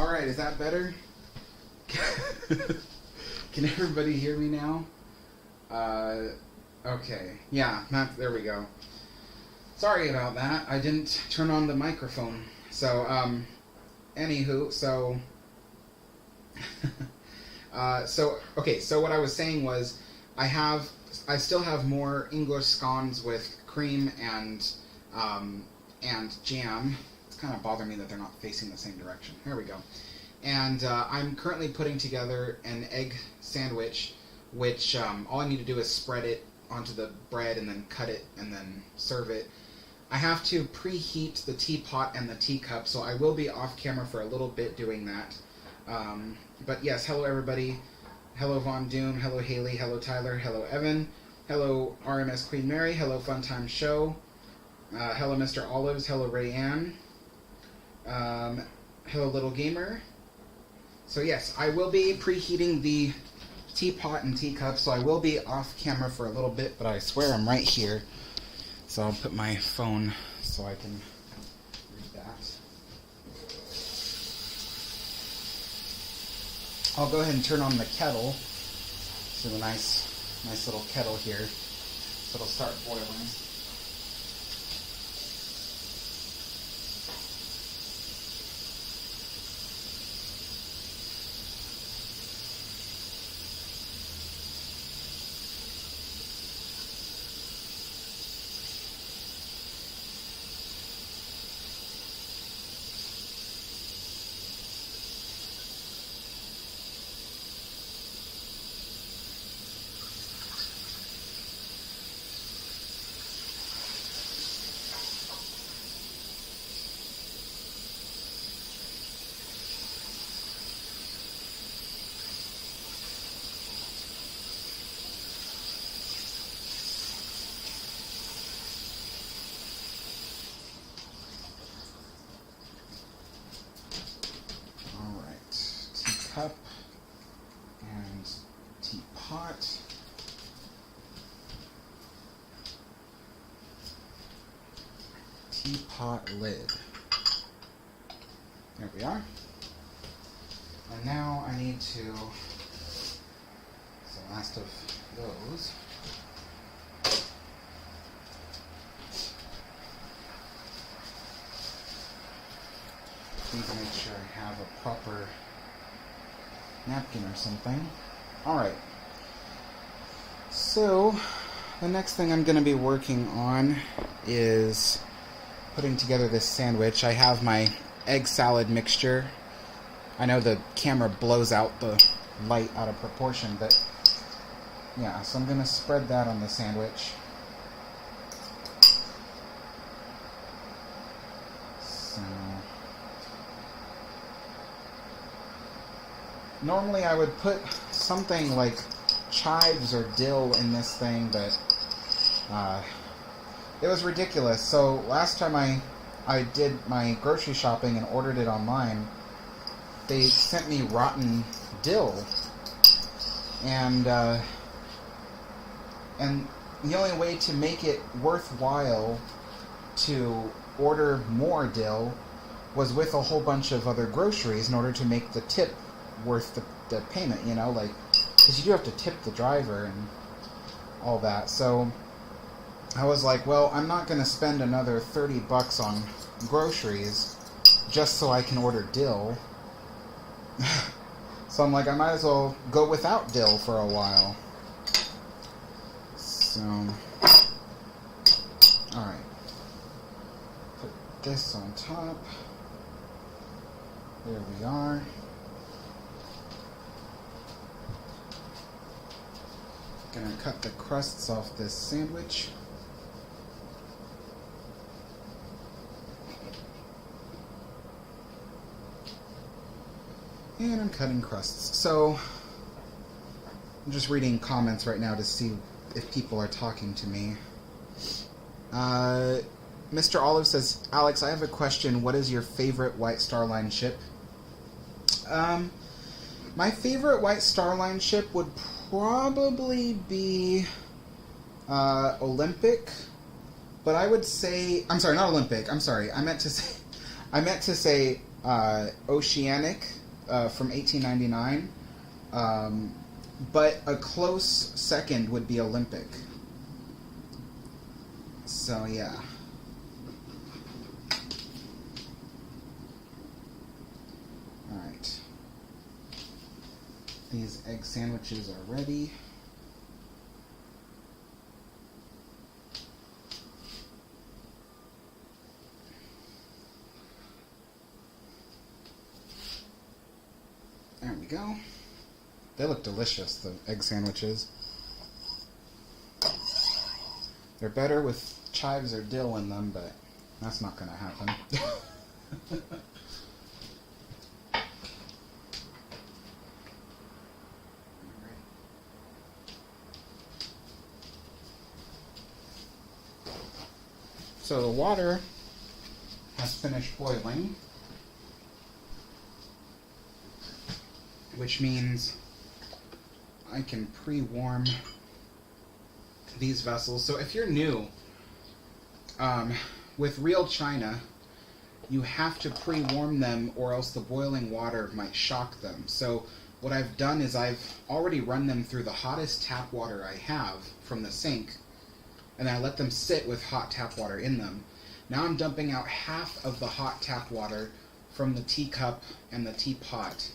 Alright, is that better? Can everybody hear me now? Okay. Yeah, there we go. Sorry about that. I didn't turn on the microphone. So, anywho, so what I was saying was, I still have more English scones with cream and jam. It's kind of bothering me that they're not facing the same direction. Here we go. And I'm currently putting together an egg sandwich, which all I need to do is spread it onto the bread and then cut it and then serve it. I have to preheat the teapot and the teacup, so I will be off camera for a little bit doing that. But yes, hello everybody. Hello Von Doom, hello Haley, hello Tyler, hello Evan, hello RMS Queen Mary, hello Fun Time Show, hello Mr. Olives, hello Ray Ann, hello Little Gamer. So yes, I will be preheating the teapot and teacup, so I will be off camera for a little bit, but I swear I'm right here. So I'll put my phone so I can read that. I'll go ahead and turn on the kettle. So a nice little kettle here. So it'll start boiling. Cup and teapot. Teapot lid. There we are. And now I need to, so last of those. Need to make sure I have a proper napkin or something. Alright. So, the next thing I'm going to be working on is putting together this sandwich. I have my egg salad mixture. I know the camera blows out the light out of proportion, but yeah, so I'm going to spread that on the sandwich. So normally I would put something like chives or dill in this thing, but it was ridiculous. So last time I did my grocery shopping and ordered it online, they sent me rotten dill. And the only way to make it worthwhile to order more dill was with a whole bunch of other groceries in order to make the tip worth the payment, you know, like, because you do have to tip the driver and all that. So I was like, well, I'm not going to spend another $30 on groceries just so I can order dill. So I'm like, I might as well go without dill for a while. So, alright. Put this on top. There we are. Gonna cut the crusts off this sandwich. And I'm cutting crusts. So, I'm just reading comments right now to see if people are talking to me. Mr. Olive says, Alex, I have a question. What is your favorite White Star Line ship? My favorite White Star Line ship would probably be Olympic, but I would say, I'm sorry, not Olympic. I'm sorry. I meant to say Oceanic from 1899. But a close second would be Olympic. So, yeah. Alright. These egg sandwiches are ready. There we go. They look delicious, the egg sandwiches. They're better with chives or dill in them, but that's not going to happen. So the water has finished boiling, which means I can pre-warm these vessels. So if you're new, with real china, you have to pre-warm them or else the boiling water might shock them. So what I've done is I've already run them through the hottest tap water I have from the sink, and then I let them sit with hot tap water in them. Now I'm dumping out half of the hot tap water from the teacup and the teapot.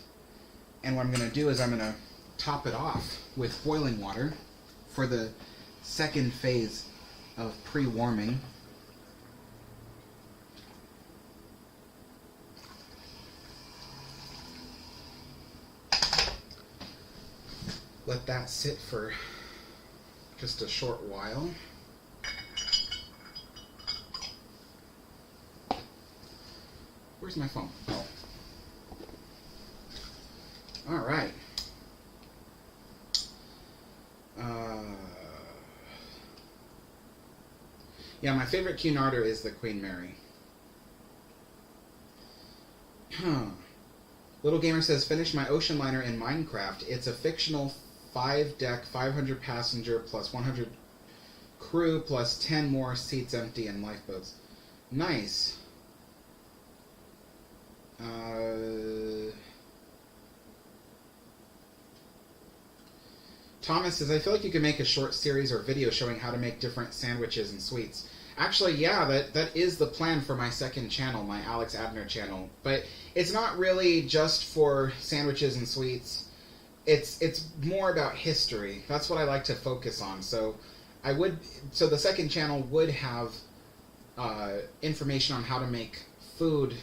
And what I'm going to do is I'm going to top it off with boiling water for the second phase of pre-warming. Let that sit for just a short while. Where's my phone? Oh. All right. Yeah, my favorite Cunard is the Queen Mary. Little Gamer says, finish my ocean liner in Minecraft. It's a fictional 5-deck, 500 passenger plus 100 crew plus 10 more seats empty and lifeboats. Nice. Thomas says, I feel like you could make a short series or video showing how to make different sandwiches and sweets. Actually, yeah, that is the plan for my second channel, my Alex Abner channel. But it's not really just for sandwiches and sweets. It's more about history. That's what I like to focus on. So the second channel would have information on how to make food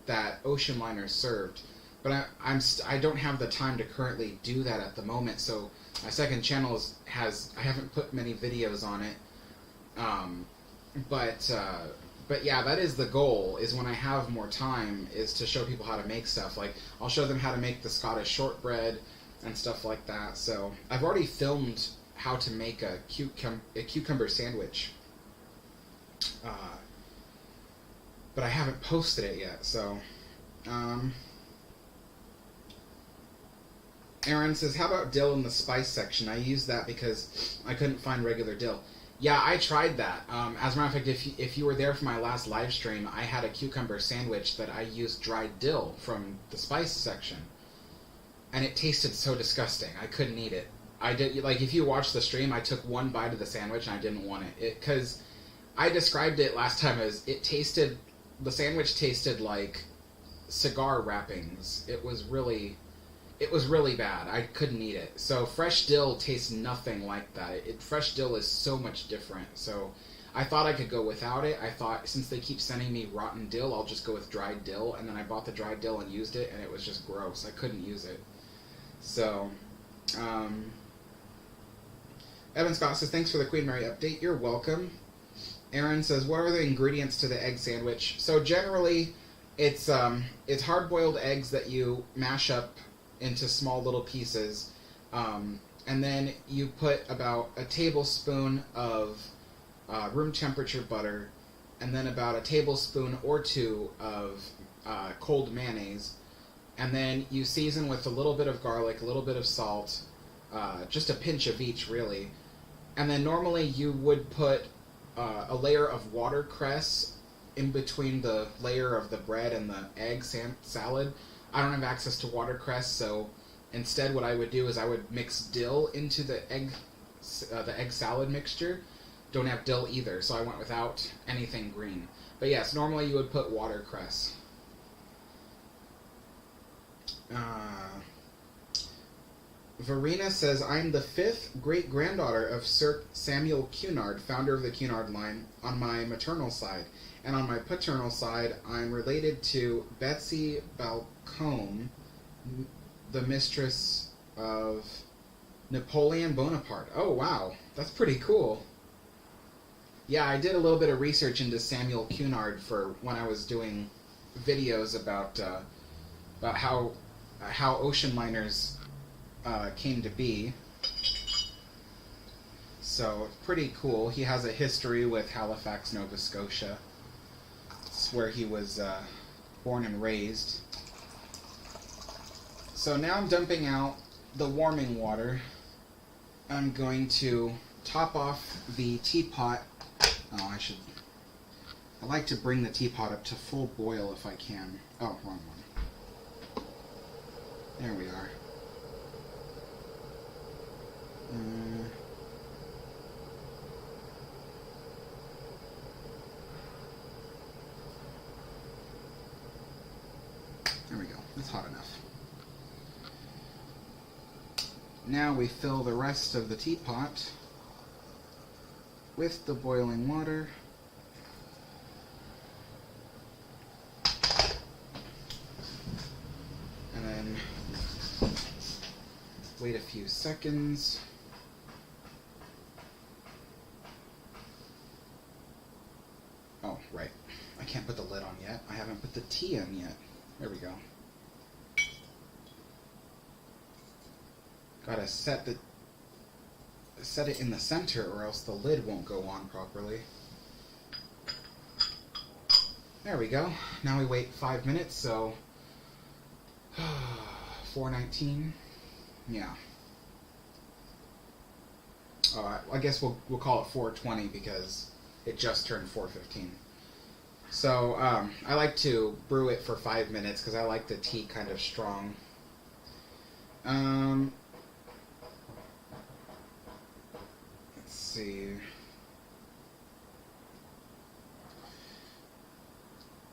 that ocean liners served. But I don't have the time to currently do that at the moment. So my second channel I haven't put many videos on it. But yeah, that is the goal, is when I have more time, is to show people how to make stuff. Like, I'll show them how to make the Scottish shortbread and stuff like that. So I've already filmed how to make a cucumber sandwich. But I haven't posted it yet, so... Aaron says, how about dill in the spice section? I used that because I couldn't find regular dill. Yeah, I tried that. As a matter of fact, if you were there for my last live stream, I had a cucumber sandwich that I used dried dill from the spice section. And it tasted so disgusting. I couldn't eat it. I did, like, if you watch the stream, I took one bite of the sandwich and I didn't want it. Because I described it last time as the sandwich tasted like cigar wrappings. It was really bad. I couldn't eat it. So fresh dill tastes nothing like that. Fresh dill is so much different. So I thought I could go without it. I thought, since they keep sending me rotten dill, I'll just go with dried dill. And then I bought the dried dill and used it, and it was just gross. I couldn't use it. So, Evan Scott says, thanks for the Queen Mary update. You're welcome. Aaron says, what are the ingredients to the egg sandwich? So generally, it's hard-boiled eggs that you mash up into small little pieces, and then you put about a tablespoon of room temperature butter, and then about a tablespoon or two of cold mayonnaise, and then you season with a little bit of garlic, a little bit of salt, just a pinch of each really, and then normally you would put a layer of watercress in between the layer of the bread and the egg salad, I don't have access to watercress, so instead what I would do is I would mix dill into the egg salad mixture. Don't have dill either, so I went without anything green. But yes, normally you would put watercress. Verena says, I'm the 5th great-granddaughter of Sir Samuel Cunard, founder of the Cunard line, on my maternal side. And on my paternal side, I'm related to Betsy Balcombe, the mistress of Napoleon Bonaparte. Oh, wow. That's pretty cool. Yeah, I did a little bit of research into Samuel Cunard for when I was doing videos about how ocean liners came to be. So, pretty cool. He has a history with Halifax, Nova Scotia. It's where he was born and raised. So now I'm dumping out the warming water. I'm going to top off the teapot. Oh, I like to bring the teapot up to full boil if I can. Oh, wrong one. There we are. There we go. That's hot enough. Now we fill the rest of the teapot with the boiling water. And then wait a few seconds. Oh, right. I can't put the lid on yet. I haven't put the tea in yet. There we go. Gotta set it in the center or else the lid won't go on properly. There we go. Now we wait 5 minutes, so 4:19. Yeah. Oh, I guess we'll call it 4:20 because it just turned 4:15. So I like to brew it for 5 minutes because I like the tea kind of strong. Let's see.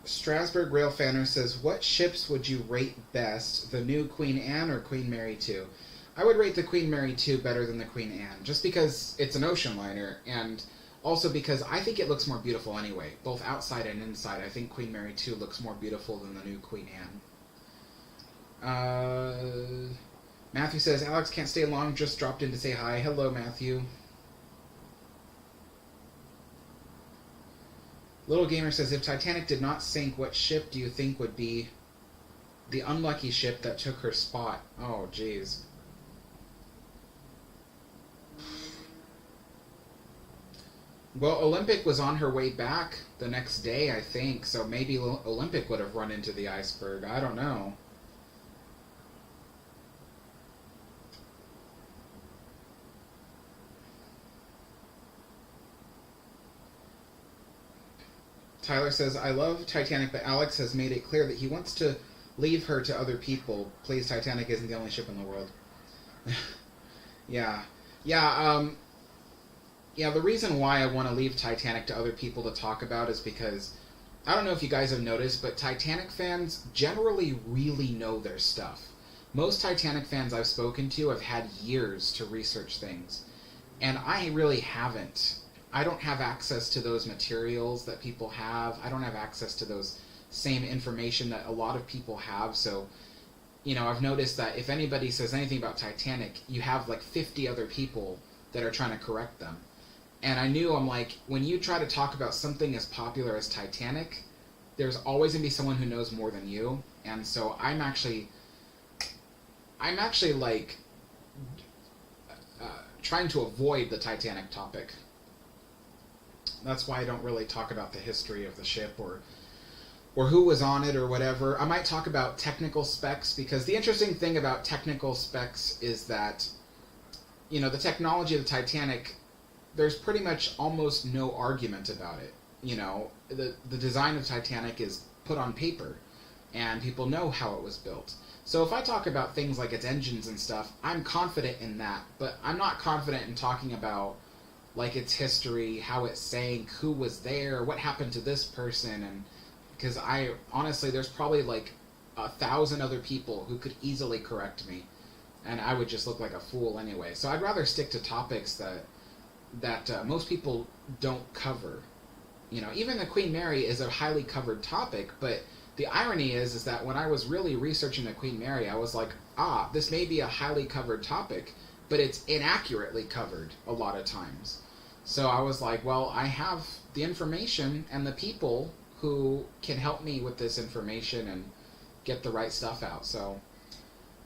Strasbourg Railfanner says, what ships would you rate best, the new Queen Anne or Queen Mary 2? I would rate the Queen Mary 2 better than the Queen Anne, just because it's an ocean liner, and also because I think it looks more beautiful anyway, both outside and inside. I think Queen Mary 2 looks more beautiful than the new Queen Anne. Matthew says, Alex can't stay long, just dropped in to say hi. Hello, Matthew. Little Gamer says, if Titanic did not sink, what ship do you think would be the unlucky ship that took her spot? Oh, jeez. Well, Olympic was on her way back the next day, I think, so maybe Olympic would have run into the iceberg. I don't know. Tyler says, I love Titanic, but Alex has made it clear that he wants to leave her to other people. Please, Titanic isn't the only ship in the world. Yeah. Yeah, the reason why I want to leave Titanic to other people to talk about is because, I don't know if you guys have noticed, but Titanic fans generally really know their stuff. Most Titanic fans I've spoken to have had years to research things, and I really haven't. I don't have access to those materials that people have. I don't have access to those same information that a lot of people have. So, I've noticed that if anybody says anything about Titanic, you have like 50 other people that are trying to correct them. And I'm like, when you try to talk about something as popular as Titanic, there's always going to be someone who knows more than you. And so I'm actually like trying to avoid the Titanic topic. That's why I don't really talk about the history of the ship or who was on it or whatever. I might talk about technical specs, because the interesting thing about technical specs is that, the technology of the Titanic, there's pretty much almost no argument about it. you know, the design of Titanic is put on paper, and people know how it was built. So if I talk about things like its engines and stuff, I'm confident in that, but I'm not confident in talking about like its history, how it sank, who was there, what happened to this person, and because I honestly, there's probably like 1,000 other people who could easily correct me, and I would just look like a fool anyway. So I'd rather stick to topics that most people don't cover. You know, even the Queen Mary is a highly covered topic, but the irony is that when I was really researching the Queen Mary, I was like, this may be a highly covered topic, but it's inaccurately covered a lot of times. So I was like, well, I have the information and the people who can help me with this information and get the right stuff out. So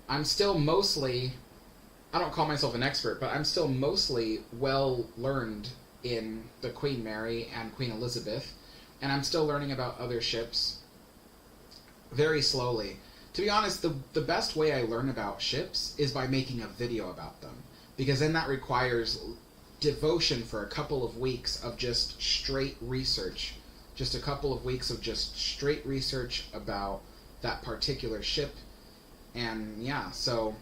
I'm still mostly, I don't call myself an expert, but I'm still mostly well learned in the Queen Mary and Queen Elizabeth, and I'm still learning about other ships very slowly. To be honest, the best way I learn about ships is by making a video about them, because then that requires devotion for a couple of weeks of just straight research. Just a couple of weeks of just straight research about that particular ship. And yeah, so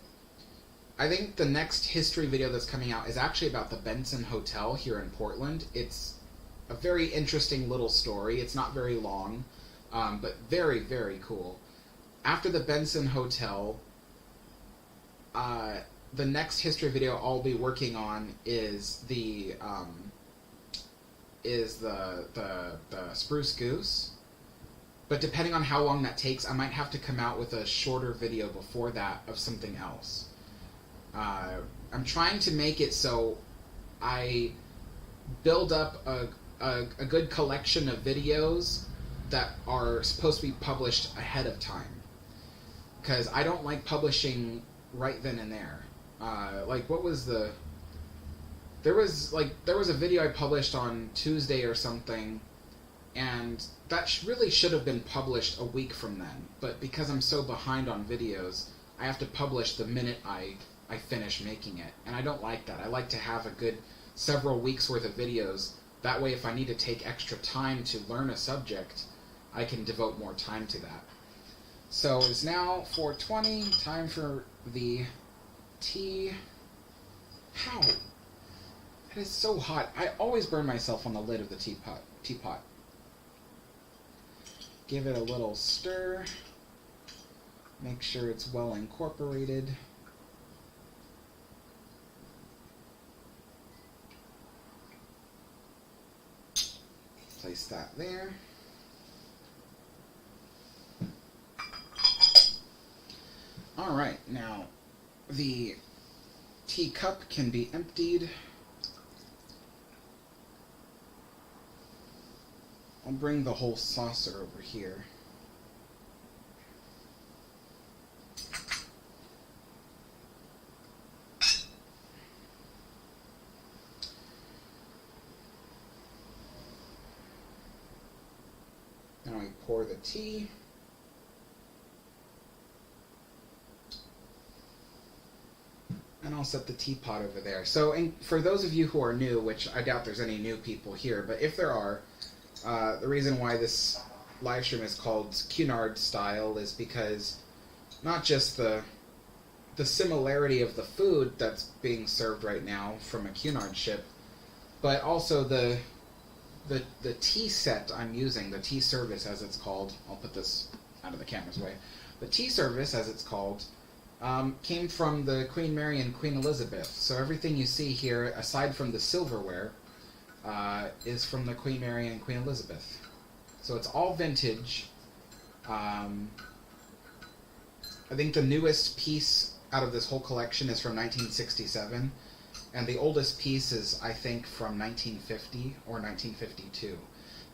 I think the next history video that's coming out is actually about the Benson Hotel here in Portland. It's a very interesting little story. It's not very long, but very, very cool. After the Benson Hotel, the next history video I'll be working on is the Spruce Goose. But depending on how long that takes, I might have to come out with a shorter video before that of something else. I'm trying to make it so I build up a good collection of videos that are supposed to be published ahead of time. Because I don't like publishing right then and there. Like, what was the... There was a video I published on Tuesday or something, and that really should have been published a week from then. But because I'm so behind on videos, I have to publish the minute I finish making it. And I don't like that. I like to have a good several weeks worth of videos. That way, if I need to take extra time to learn a subject, I can devote more time to that. So it's now 4:20, time for the tea. How? It is so hot. I always burn myself on the lid of the teapot. Give it a little stir. Make sure it's well incorporated. Place that there. Alright, now the teacup can be emptied. I'll bring the whole saucer over here. Now I pour the tea. And I'll set the teapot over there. So, and for those of you who are new, which I doubt there's any new people here, but if there are, the reason why this live stream is called Cunard style is because not just the similarity of the food that's being served right now from a Cunard ship, but also the tea set I'm using, the tea service as it's called. I'll put this out of the camera's way. The tea service, as it's called, came from the Queen Mary and Queen Elizabeth. So everything you see here, aside from the silverware, is from the Queen Mary and Queen Elizabeth. So it's all vintage. I think the newest piece out of this whole collection is from 1967, and the oldest piece is, I think, from 1950 or 1952.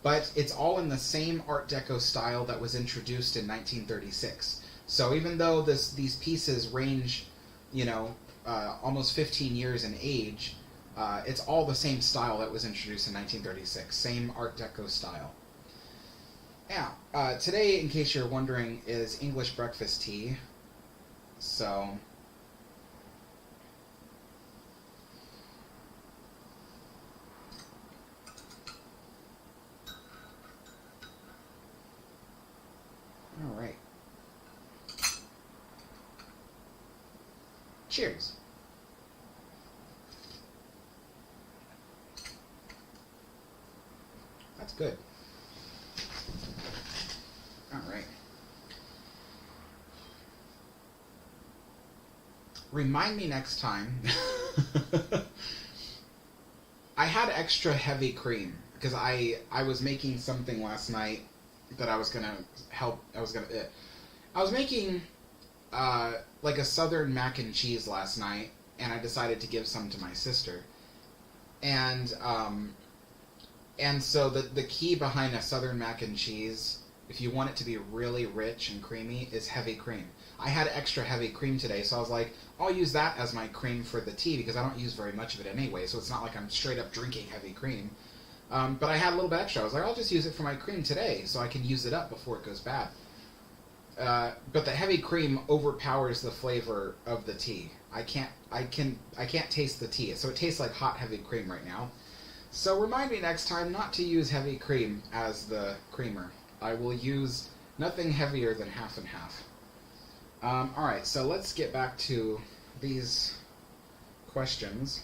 But it's all in the same Art Deco style that was introduced in 1936. So even though these pieces range, almost 15 years in age, it's all the same style that was introduced in 1936, same Art Deco style. Yeah, today, in case you're wondering, is English breakfast tea. So, Cheers. That's good. All right. Remind me next time. I had extra heavy cream because I was making something last night that I was gonna help. I was making like a southern mac and cheese last night, and I decided to give some to my sister. And so the key behind a southern mac and cheese, if you want it to be really rich and creamy, is heavy cream. I had extra heavy cream today, so I was like, I'll use that as my cream for the tea because I don't use very much of it anyway, so it's not like I'm straight up drinking heavy cream. But I had a little bit extra. I was like, I'll just use it for my cream today so I can use it up before it goes bad. But the heavy cream overpowers the flavor of the tea. I can't taste the tea, so it tastes like hot heavy cream right now. So remind me next time not to use heavy cream as the creamer. I will use nothing heavier than half and half. Alright, so let's get back to these questions.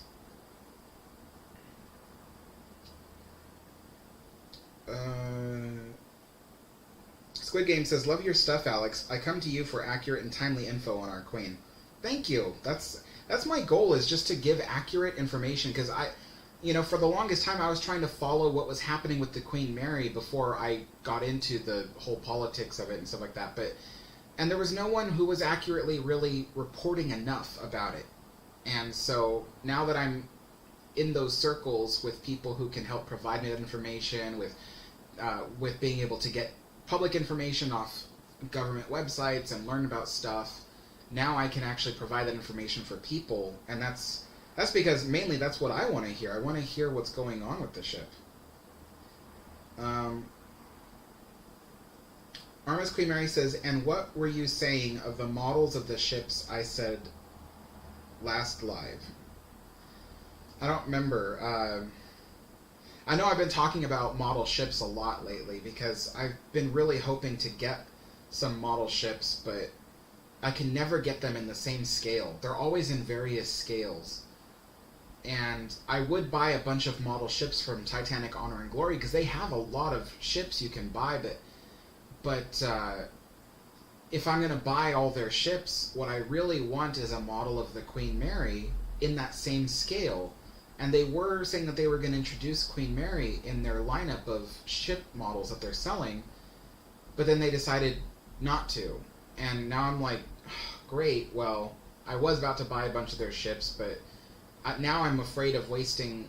Squid Game says, love your stuff, Alex. I come to you for accurate and timely info on our queen. Thank you. That's my goal, is just to give accurate information, because for the longest time I was trying to follow what was happening with the Queen Mary before I got into the whole politics of it and stuff like that, and there was no one who was accurately really reporting enough about it. And so now that I'm in those circles with people who can help provide me that information, with being able to get public information off government websites and learn about stuff, now I can actually provide that information for people, and that's because mainly that's what I want to hear. I want to hear what's going on with the ship. RMS Queen Mary says, and what were you saying of the models of the ships I said last live? I don't remember. I know I've been talking about model ships a lot lately because I've been really hoping to get some model ships, but I can never get them in the same scale. They're always in various scales. And I would buy a bunch of model ships from Titanic, Honor, and Glory because they have a lot of ships you can buy, but if I'm going to buy all their ships, what I really want is a model of the Queen Mary in that same scale. And they were saying that they were going to introduce Queen Mary in their lineup of ship models that they're selling, but then they decided not to. And now I'm like, great, well, I was about to buy a bunch of their ships, but now I'm afraid of wasting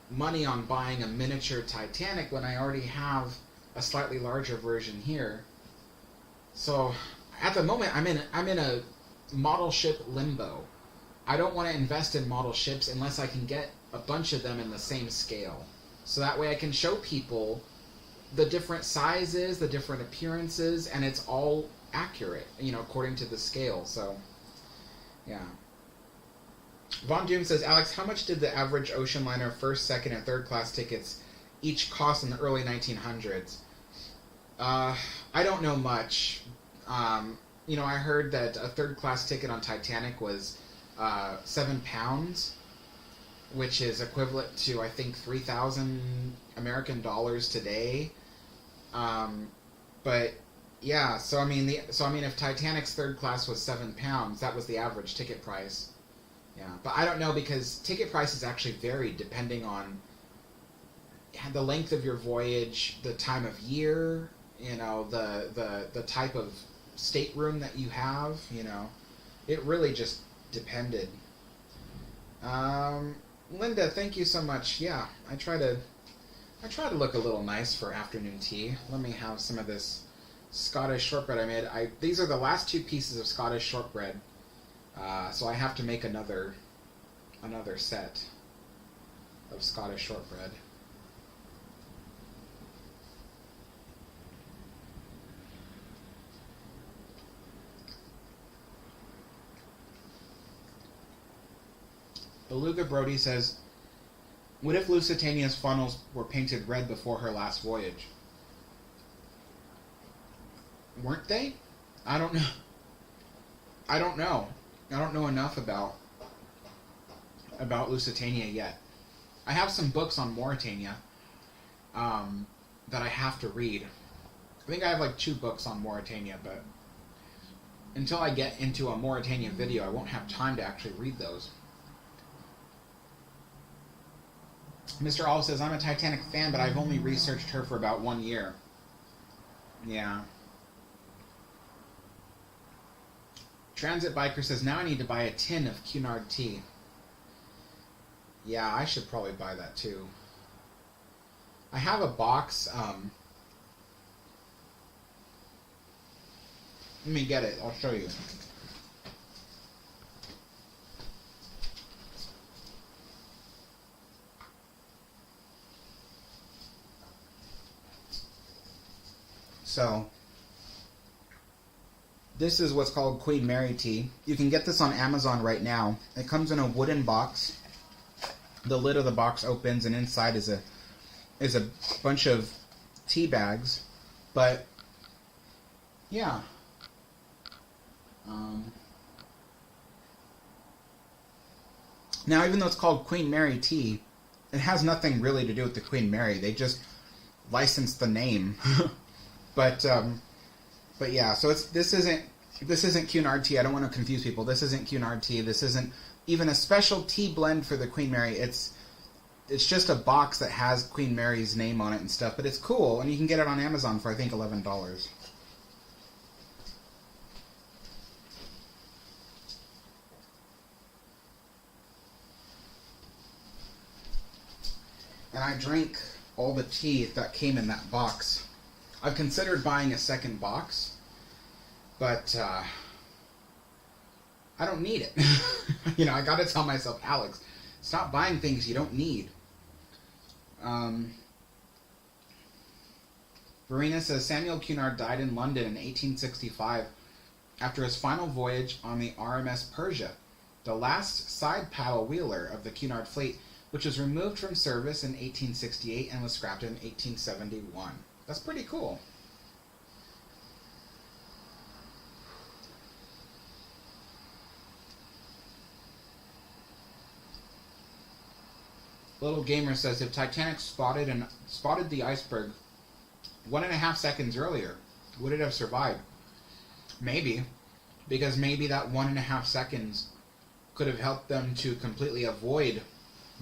money on buying a miniature Titanic when I already have a slightly larger version here. So at the moment, I'm in a model ship limbo. I don't want to invest in model ships unless I can get a bunch of them in the same scale. So that way I can show people the different sizes, the different appearances, and it's all accurate, according to the scale. So, yeah. Von Doom says, Alex, how much did the average ocean liner first, second, and third class tickets each cost in the early 1900s? I don't know much. I heard that a third class ticket on Titanic was £7, which is equivalent to, I think, 3,000 American dollars today. But yeah, so I mean, if Titanic's third class was £7, that was the average ticket price. Yeah, but I don't know, because ticket prices actually vary depending on the length of your voyage, the time of year, the type of stateroom that you have. It really just depended. Linda, thank you so much. Yeah, I try to look a little nice for afternoon tea. Let me have some of this Scottish shortbread I made. These are the last 2 pieces of Scottish shortbread, so I have to make another set of Scottish shortbread. Beluga Brody says, what if Lusitania's funnels were painted red before her last voyage? Weren't they? I don't know. I don't know enough about about Lusitania yet. I have some books on Mauretania that I have to read. I think I have like 2 books on Mauretania, but until I get into a Mauretania video, I won't have time to actually read those. Mr. All says, I'm a Titanic fan, but I've only researched her for about 1 year. Yeah. Transit Biker says, now I need to buy a tin of Cunard tea. Yeah, I should probably buy that too. I have a box. Let me get it. I'll show you. So, this is what's called Queen Mary tea. You can get this on Amazon right now. It comes in a wooden box. The lid of the box opens, and inside is a bunch of tea bags. But yeah. Now, even though it's called Queen Mary tea, it has nothing really to do with the Queen Mary. They just licensed the name. But yeah. So this isn't Cunard tea. I don't want to confuse people. This isn't Cunard tea. This isn't even a special tea blend for the Queen Mary. It's just a box that has Queen Mary's name on it and stuff. But it's cool, and you can get it on Amazon for I think $11. And I drank all the tea that came in that box. I've considered buying a second box, but I don't need it. You know, I gotta tell myself, Alex, stop buying things you don't need. Verena says, Samuel Cunard died in London in 1865 after his final voyage on the RMS Persia, the last side paddle wheeler of the Cunard fleet, which was removed from service in 1868 and was scrapped in 1871. That's pretty cool. Little Gamer says, if Titanic spotted the iceberg 1.5 seconds earlier, would it have survived? Maybe, because maybe that 1.5 seconds could have helped them to completely avoid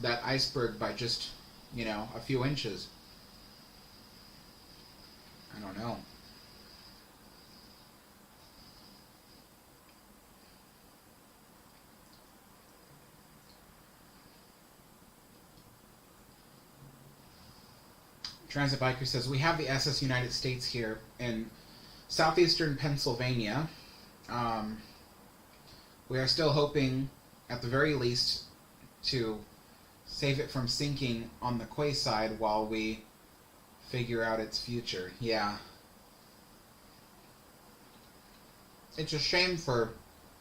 that iceberg by just, you know, a few inches. I don't know. Transit Biker says, we have the SS United States here in southeastern Pennsylvania. We are still hoping, at the very least, to save it from sinking on the quay side while we figure out its future. Yeah. It's a shame for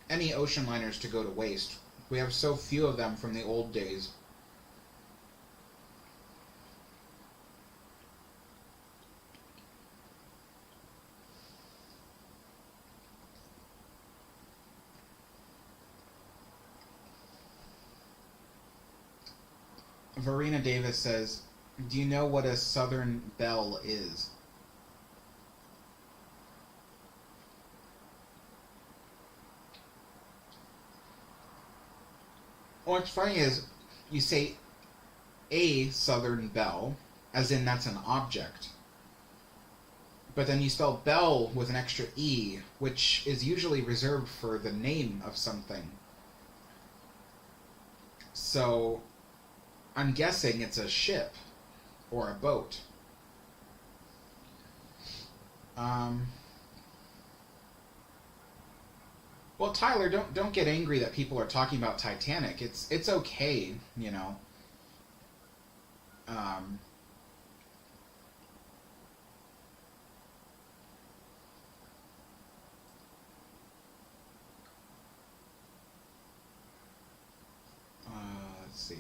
any ocean liners to go to waste. We have so few of them from the old days. Verena Davis says, do you know what a southern belle is? What's funny is you say a southern belle, as in that's an object. But then you spell belle with an extra E, which is usually reserved for the name of something. So I'm guessing it's a ship or a boat. Well, Tyler, don't get angry that people are talking about Titanic. It's okay, you know. Let's see.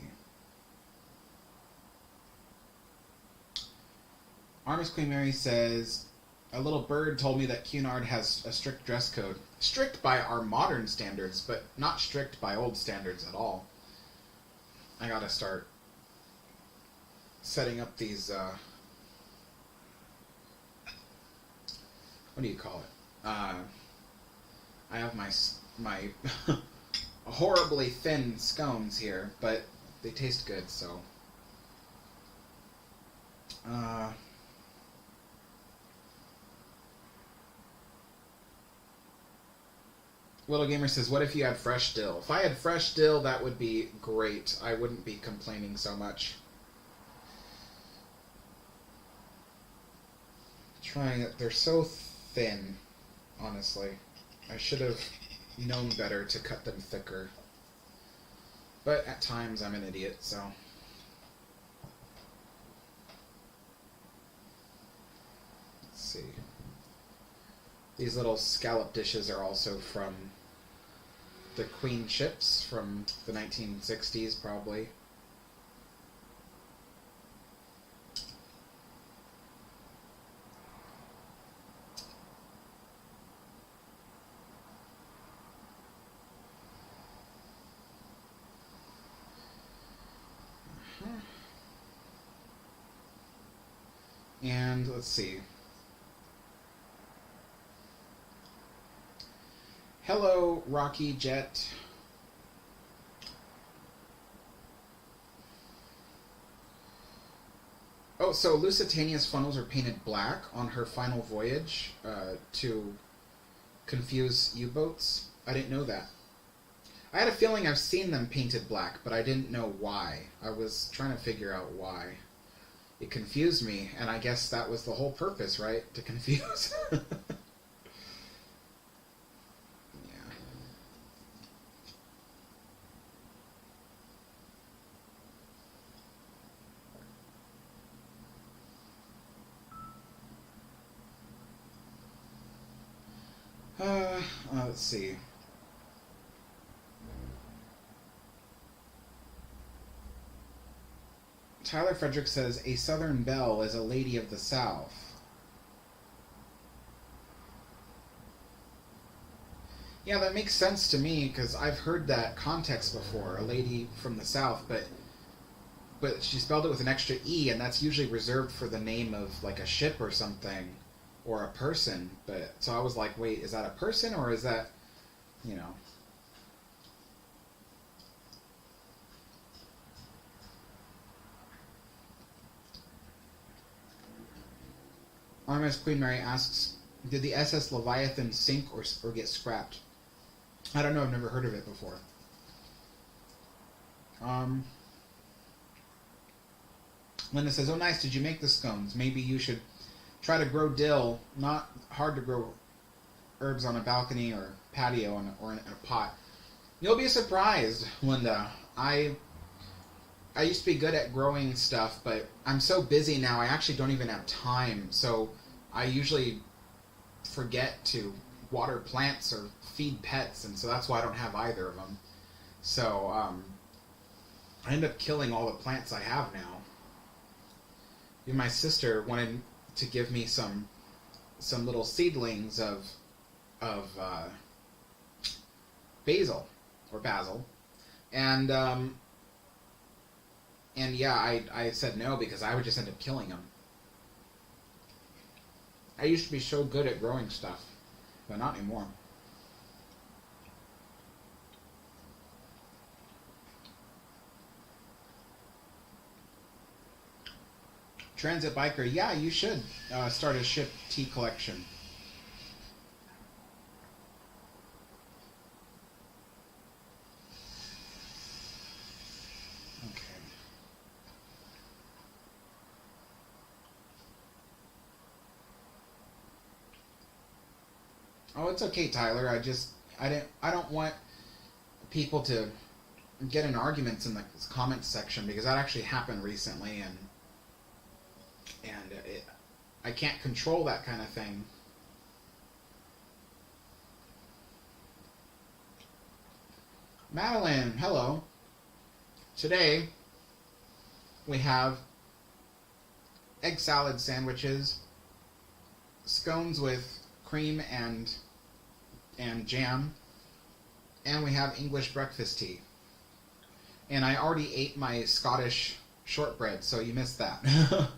RMS Queen Mary says, a little bird told me that Cunard has a strict dress code. Strict by our modern standards, but not strict by old standards at all. I gotta start setting up these, what do you call it? I have my horribly thin scones here, but they taste good, so. Little Gamer says, what if you had fresh dill? If I had fresh dill, that would be great. I wouldn't be complaining so much. Trying it. They're so thin, honestly. I should have known better to cut them thicker. But at times I'm an idiot, so. Let's see. These little scallop dishes are also from the Queen ships from the 1960s, probably. And let's see. Hello, Rocky Jet. Oh, so Lusitania's funnels are painted black on her final voyage to confuse U-boats. I didn't know that. I had a feeling I've seen them painted black, but I didn't know why. I was trying to figure out why. It confused me, and I guess that was the whole purpose, right? To confuse. Let's see. Tyler Frederick says, a Southern belle is a lady of the South. Yeah, that makes sense to me, because I've heard that context before. A lady from the South, but she spelled it with an extra E, and that's usually reserved for the name of, like, a ship or something. Or a person, but so I was like, wait, is that a person or is that, you know? RMS Queen Mary asks, did the SS Leviathan sink or get scrapped? I don't know, I've never heard of it before. Linda says, oh nice, did you make the scones? Maybe you should try to grow dill. Not hard to grow herbs on a balcony or patio or in a pot. You'll be surprised, Linda. I used to be good at growing stuff, but I'm so busy now I actually don't even have time. So I usually forget to water plants or feed pets, and so that's why I don't have either of them. So I end up killing all the plants I have now. Even my sister wanted to give me some little seedlings of basil, and yeah, I said no because I would just end up killing them. I used to be so good at growing stuff, but not anymore. Transit Biker, yeah, you should start a ship tea collection. Okay. Oh, it's okay, Tyler. I don't want people to get in arguments in the comments section because that actually happened recently, and I can't control that kind of thing. Madeline, hello. Today we have egg salad sandwiches, scones with cream and jam, and we have English breakfast tea. And I already ate my Scottish shortbread, so you missed that.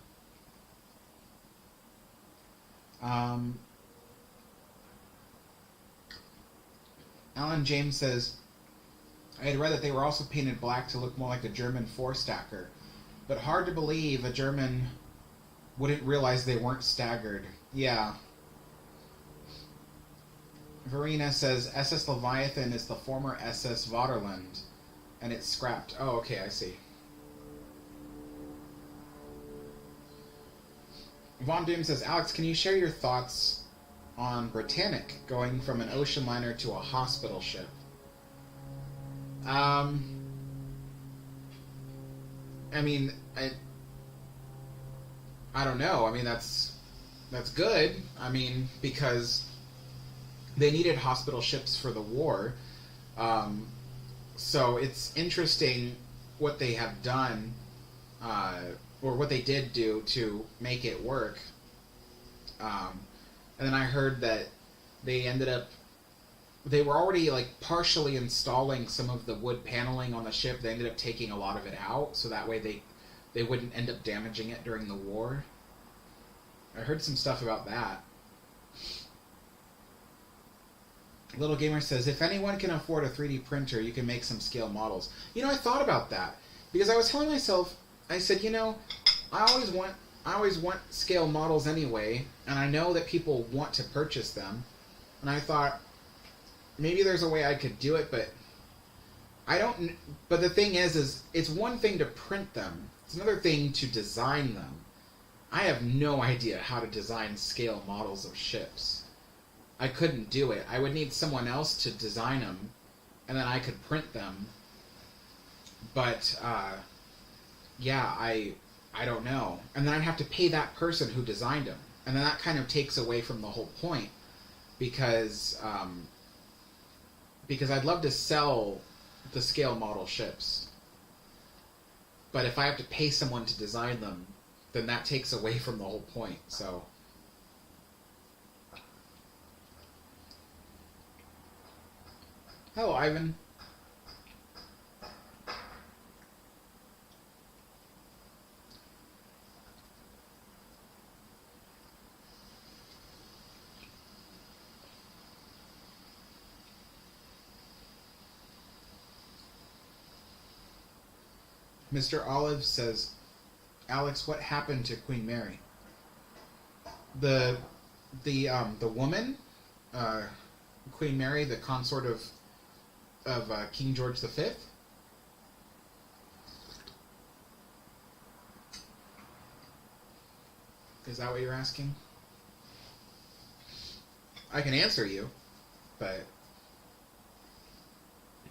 Alan James says, I had read that they were also painted black to look more like a German four-stacker, but hard to believe a German wouldn't realize they weren't staggered. Yeah. Verena says, SS Leviathan is the former SS Vaterland, and it's scrapped. Oh, okay, I see. Von Doom says, Alex, can you share your thoughts on Britannic going from an ocean liner to a hospital ship? I mean, I don't know. I mean, that's good. I mean, because they needed hospital ships for the war. So it's interesting what they have done, or what they did do to make it work. And then I heard that they were already like partially installing some of the wood paneling on the ship. They ended up taking a lot of it out, so that way they wouldn't end up damaging it during the war. I heard some stuff about that. Little Gamer says, if anyone can afford a 3D printer, you can make some scale models. You know, I thought about that, because I was telling myself, I said, you know, I always want scale models anyway, and I know that people want to purchase them, and I thought, maybe there's a way I could do it, but I don't. But the thing is it's one thing to print them. It's another thing to design them. I have no idea how to design scale models of ships. I couldn't do it. I would need someone else to design them, and then I could print them. But, yeah, I don't know. And then I'd have to pay that person who designed them. And then that kind of takes away from the whole point. Because I'd love to sell the scale model ships. But if I have to pay someone to design them, then that takes away from the whole point. So, hello, Ivan. Mr. Olive says, Alex, what happened to Queen Mary? The woman, Queen Mary, the consort of King George V? Is that what you're asking? I can answer you, but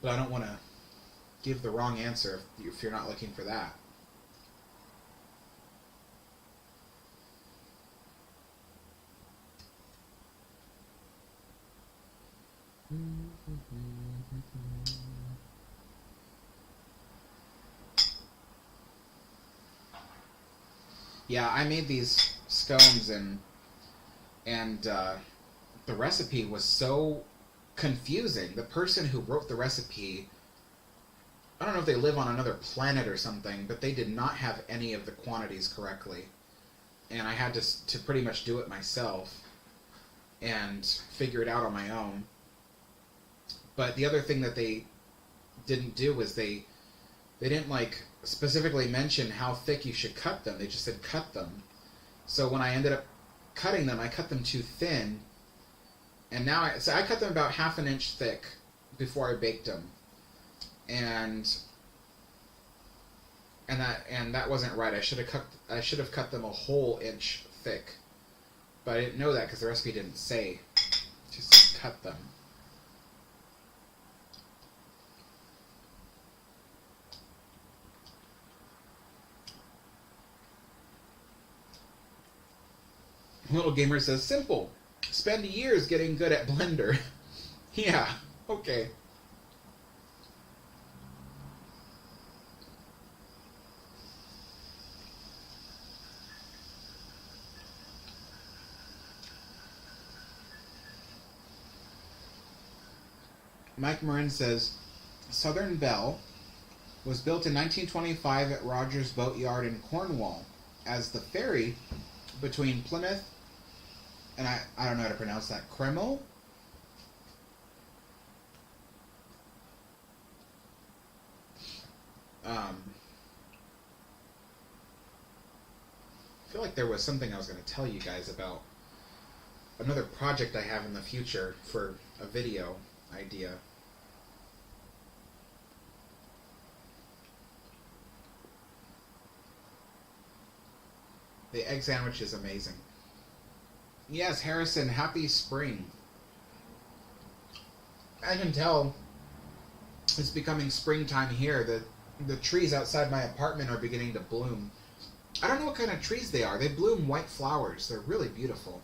I don't want to give the wrong answer if you're not looking for that. Yeah, I made these scones and the recipe was so confusing. The person who wrote the recipe, I don't know if they live on another planet or something, but they did not have any of the quantities correctly. And I had to pretty much do it myself and figure it out on my own. But the other thing that they didn't do was they didn't like specifically mention how thick you should cut them. They just said cut them. So when I ended up cutting them, I cut them too thin. And now I cut them about ½ inch thick before I baked them. And that wasn't right. I should have cut them a whole inch thick. But I didn't know that because the recipe didn't say to cut them. Little Gamer says, simple. Spend years getting good at Blender. Yeah, okay. Mike Marin says, Southern Belle was built in 1925 at Rogers Boat Yard in Cornwall as the ferry between Plymouth and I don't know how to pronounce that, Kreml? I feel like there was something I was going to tell you guys about another project I have in the future for a video idea. The egg sandwich is amazing. Yes, Harrison, happy spring. I can tell it's becoming springtime here. The trees outside my apartment are beginning to bloom. I don't know what kind of trees they are. They bloom white flowers. They're really beautiful.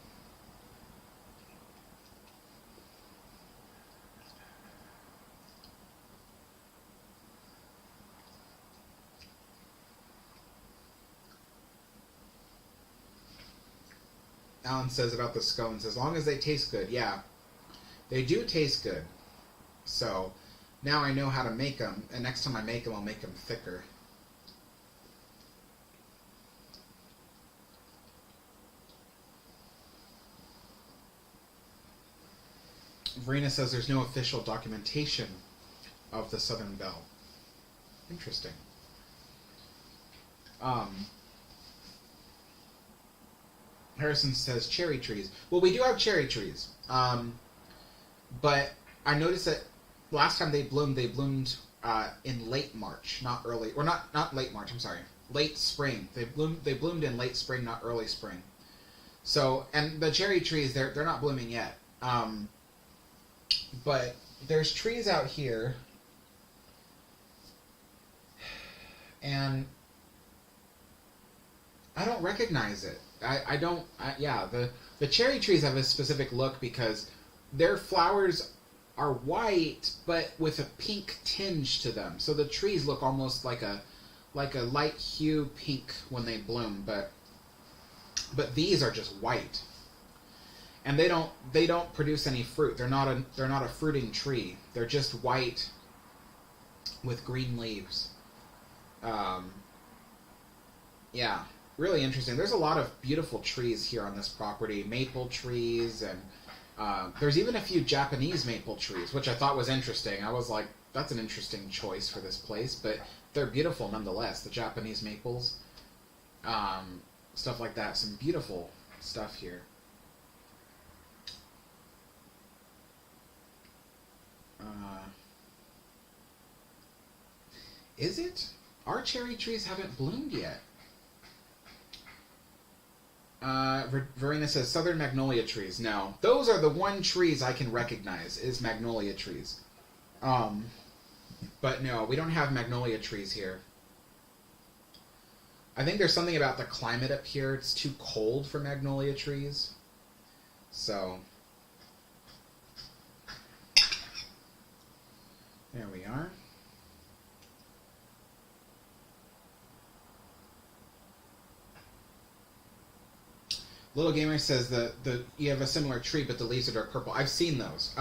Alan says about the scones, as long as they taste good. Yeah, they do taste good. So now I know how to make them, and next time I make them, I'll make them thicker. Verena says there's no official documentation of the Southern Belle. Interesting. Harrison says cherry trees. Well, we do have cherry trees. But I noticed that last time they bloomed in late March, not early, or not late March, I'm sorry. Late spring. They bloomed in late spring, not early spring. So, and the cherry trees, they're not blooming yet. But there's trees out here, and I don't recognize it. The cherry trees have a specific look because their flowers are white, but with a pink tinge to them. So the trees look almost like a light hue pink when they bloom, but these are just white. And they don't produce any fruit. They're not a fruiting tree. They're just white with green leaves. Yeah, really interesting. There's a lot of beautiful trees here on this property. Maple trees, and there's even a few Japanese maple trees, which I thought was interesting. I was like, that's an interesting choice for this place, but they're beautiful nonetheless. The Japanese maples, stuff like that. Some beautiful stuff here. Is it? Our cherry trees haven't bloomed yet. Verena says southern magnolia trees. No, those are the one trees I can recognize is magnolia trees. But no, we don't have magnolia trees here. I think there's something about the climate up here. It's too cold for magnolia trees. So there we are. Little Gamer says you have a similar tree, but the leaves are dark purple. I've seen those.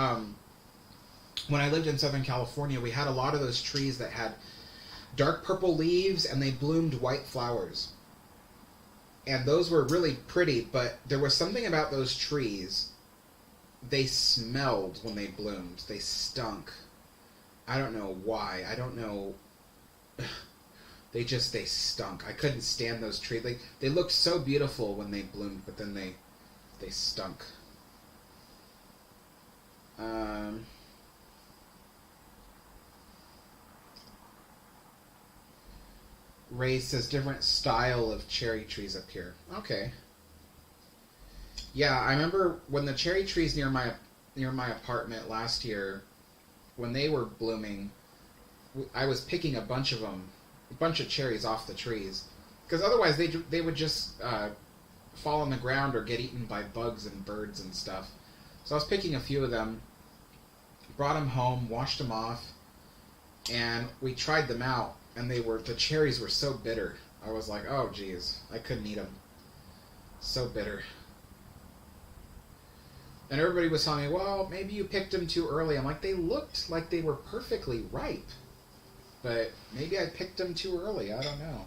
When I lived in Southern California, we had a lot of those trees that had dark purple leaves, and they bloomed white flowers. And those were really pretty, but there was something about those trees. They smelled when they bloomed. They stunk. I don't know why. I don't know. They stunk. I couldn't stand those trees. They looked so beautiful when they bloomed, but then they stunk. Ray says different style of cherry trees up here. Okay. Yeah, I remember when the cherry trees near my apartment last year, when they were blooming, I was picking a bunch of cherries off the trees, because otherwise they would just fall on the ground or get eaten by bugs and birds and stuff. So I was picking a few of them, brought them home, washed them off, and we tried them out, and the cherries were so bitter. I was like, oh geez, I couldn't eat them. So bitter. And everybody was telling me, well, maybe you picked them too early. I'm like, they looked like they were perfectly ripe. But maybe I picked them too early. I don't know.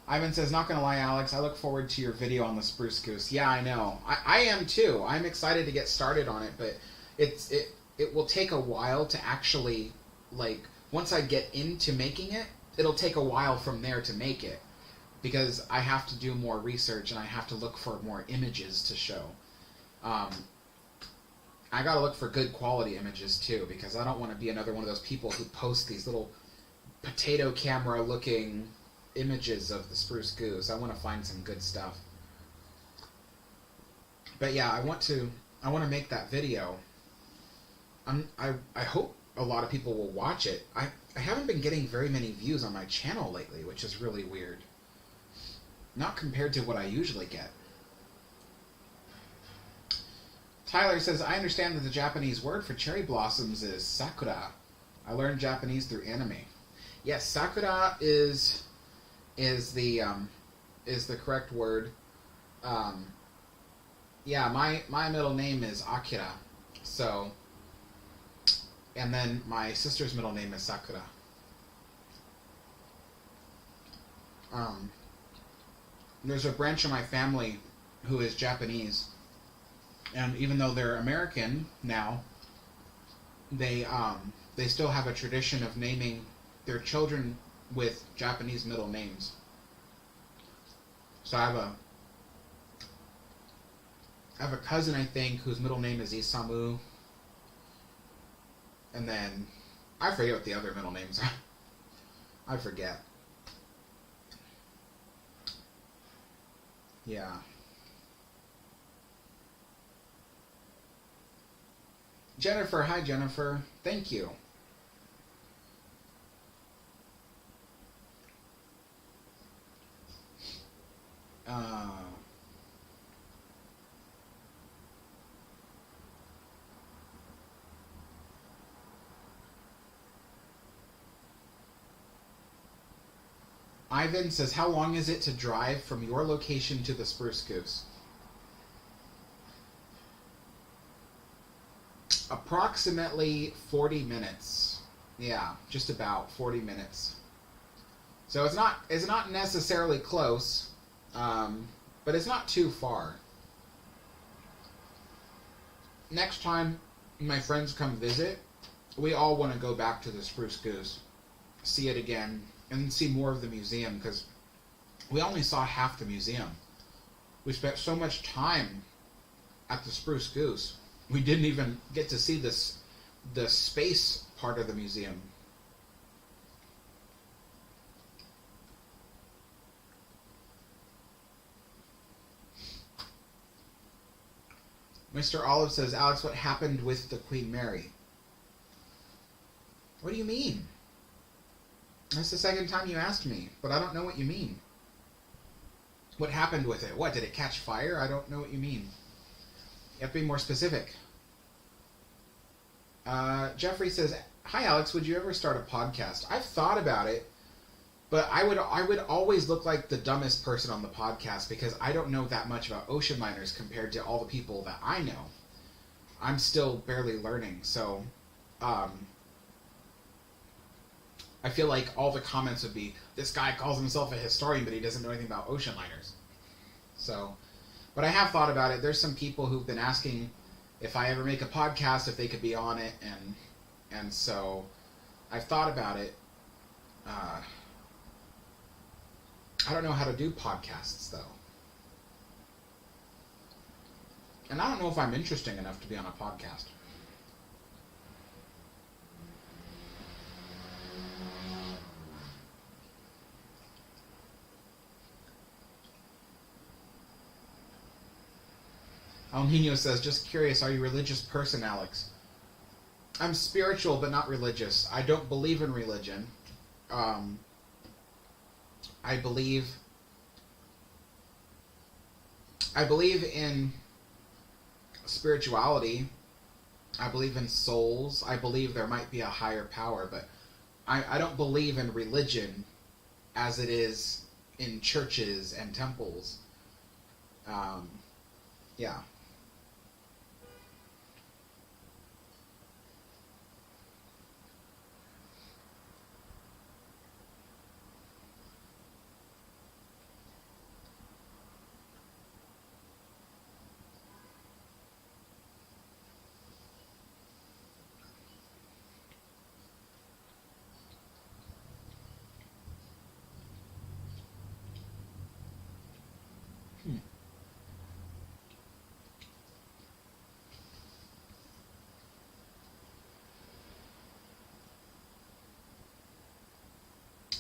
Ivan says, not gonna lie, Alex, I look forward to your video on the spruce goose. Yeah, I know. I am too. I'm excited to get started on it, but it will take a while to actually, like, once I get into making it, it'll take a while from there to make it, because I have to do more research and I have to look for more images to show. I gotta look for good quality images too, because I don't want to be another one of those people who post these little potato camera looking images of the spruce goose. I want to find some good stuff. But yeah, I want to make that video. I hope a lot of people will watch it. I haven't been getting very many views on my channel lately, which is really weird. Not compared to what I usually get. Tyler says, I understand that the Japanese word for cherry blossoms is sakura. I learned Japanese through anime. Yes, sakura is the correct word. Yeah, my middle name is Akira. So, and then my sister's middle name is Sakura. There's a branch of my family who is Japanese, and even though they're American now, they still have a tradition of naming their children with Japanese middle names. So I have a cousin, I think, whose middle name is Isamu, and then I forget what the other middle names are. I forget. Yeah. Jennifer, hi Jennifer. Thank you. Ivan says, how long is it to drive from your location to the Spruce Goose? Approximately 40 minutes. Yeah, just about 40 minutes. So it's not necessarily close, but it's not too far. Next time my friends come visit, we all want to go back to the Spruce Goose, see it again, and see more of the museum, because we only saw half the museum. We spent so much time at the Spruce Goose, we didn't even get to see the space part of the museum. Mr. Olive says, Alex, what happened with the Queen Mary? What do you mean? That's the second time you asked me, but I don't know what you mean. What happened with it? What, did it catch fire? I don't know what you mean. You have to be more specific. Jeffrey says, hi Alex, would you ever start a podcast? I've thought about it, but I would always look like the dumbest person on the podcast, because I don't know that much about ocean liners compared to all the people that I know. I'm still barely learning, so I feel like all the comments would be, this guy calls himself a historian, but he doesn't know anything about ocean liners. So, but I have thought about it. There's some people who've been asking if I ever make a podcast, if they could be on it, and so I've thought about it. I don't know how to do podcasts, though. And I don't know if I'm interesting enough to be on a podcast. El Nino says, just curious, are you a religious person, Alex? I'm spiritual, but not religious. I don't believe in religion. I believe in spirituality. I believe in souls. I believe there might be a higher power, but I don't believe in religion as it is in churches and temples. Yeah.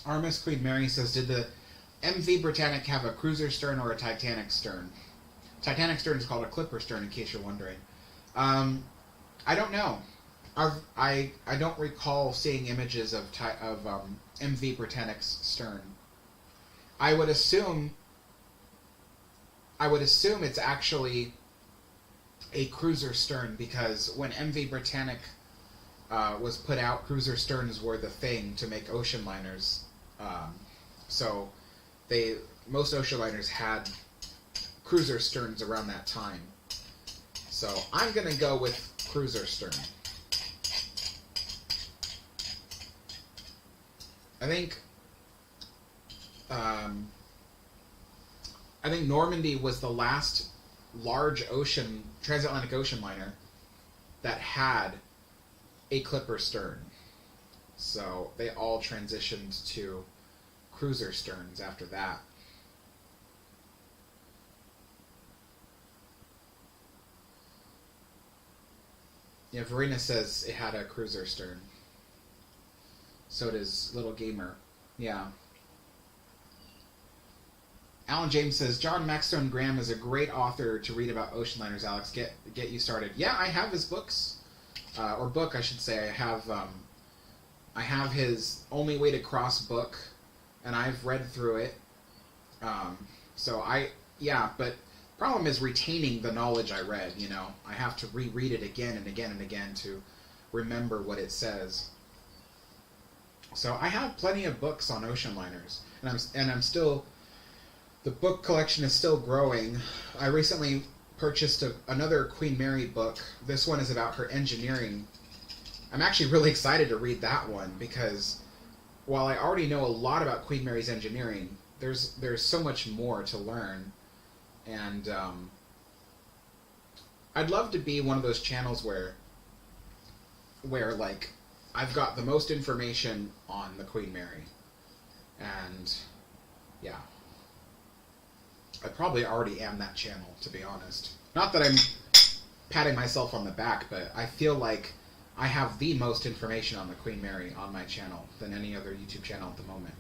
RMS Queen Mary says, did the MV Britannic have a cruiser stern or a Titanic stern? Titanic stern is called a clipper stern, in case you're wondering. I don't know. I don't recall seeing images of MV Britannic's stern. I would assume it's actually a cruiser stern, because when MV Britannic was put out, cruiser sterns were the thing to make ocean liners. So most ocean liners had cruiser sterns around that time. So I'm going to go with cruiser stern. I think Normandy was the last large transatlantic ocean liner that had a clipper stern. So they all transitioned to cruiser sterns after that. Yeah, Verena says it had a cruiser stern. So does Little Gamer. Yeah. Alan James says, John Maxstone Graham is a great author to read about ocean liners, Alex. Get you started. Yeah, I have his books. Or book, I should say. I have his Only Way to Cross book, and I've read through it. But problem is retaining the knowledge I read, you know. I have to reread it again and again and again to remember what it says. So I have plenty of books on ocean liners, and I'm still, the book collection is still growing. I recently purchased another Queen Mary book. This one is about her engineering. I'm actually really excited to read that one, because while I already know a lot about Queen Mary's engineering, there's so much more to learn. And I'd love to be one of those channels where like I've got the most information on the Queen Mary. And yeah, I probably already am that channel, to be honest. Not that I'm patting myself on the back, but I feel like I have the most information on the Queen Mary on my channel than any other YouTube channel at the moment.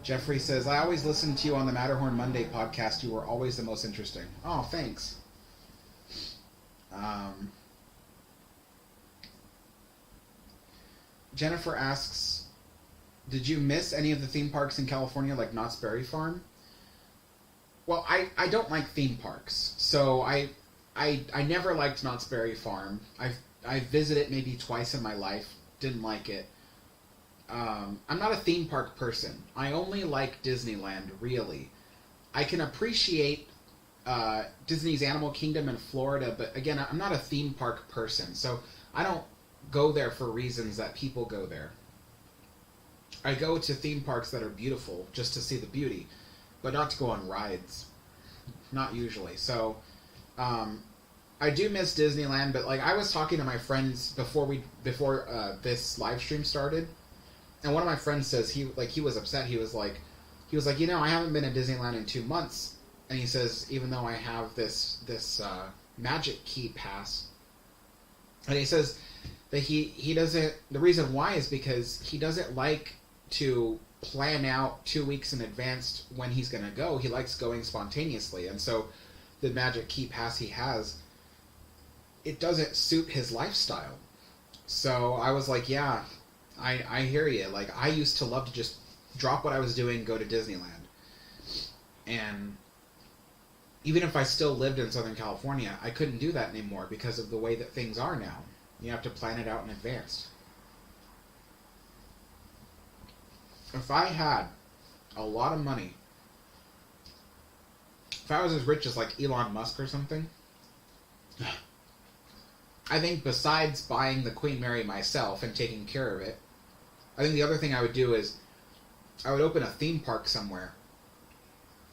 Jeffrey says, I always listen to you on the Matterhorn Monday podcast. You were always the most interesting. Oh, thanks. Jennifer asks, did you miss any of the theme parks in California, like Knott's Berry Farm? Well, I don't like theme parks, so I never liked Knott's Berry Farm. I visited it maybe twice in my life, didn't like it. I'm not a theme park person. I only like Disneyland, really. I can appreciate Disney's Animal Kingdom in Florida, but again, I'm not a theme park person, so I don't go there for reasons that people go there. I go to theme parks that are beautiful just to see the beauty, but not to go on rides. Not usually. So, I do miss Disneyland, but like I was talking to my friends before this live stream started, and one of my friends says he was upset. He was like, you know, I haven't been to Disneyland in 2 months, and he says even though I have this Magic Key pass, and he says that he doesn't. The reason why is because he doesn't like to plan out 2 weeks in advance when he's going to go. He likes going spontaneously, and so the Magic Key pass he has, it doesn't suit his lifestyle. So I was like, yeah, I hear you. Like, I used to love to just drop what I was doing, go to Disneyland. And even if I still lived in Southern California, I couldn't do that anymore because of the way that things are now. You have to plan it out in advance. If I had a lot of money, if I was as rich as like Elon Musk or something, I think besides buying the Queen Mary myself and taking care of it, I think the other thing I would do is I would open a theme park somewhere.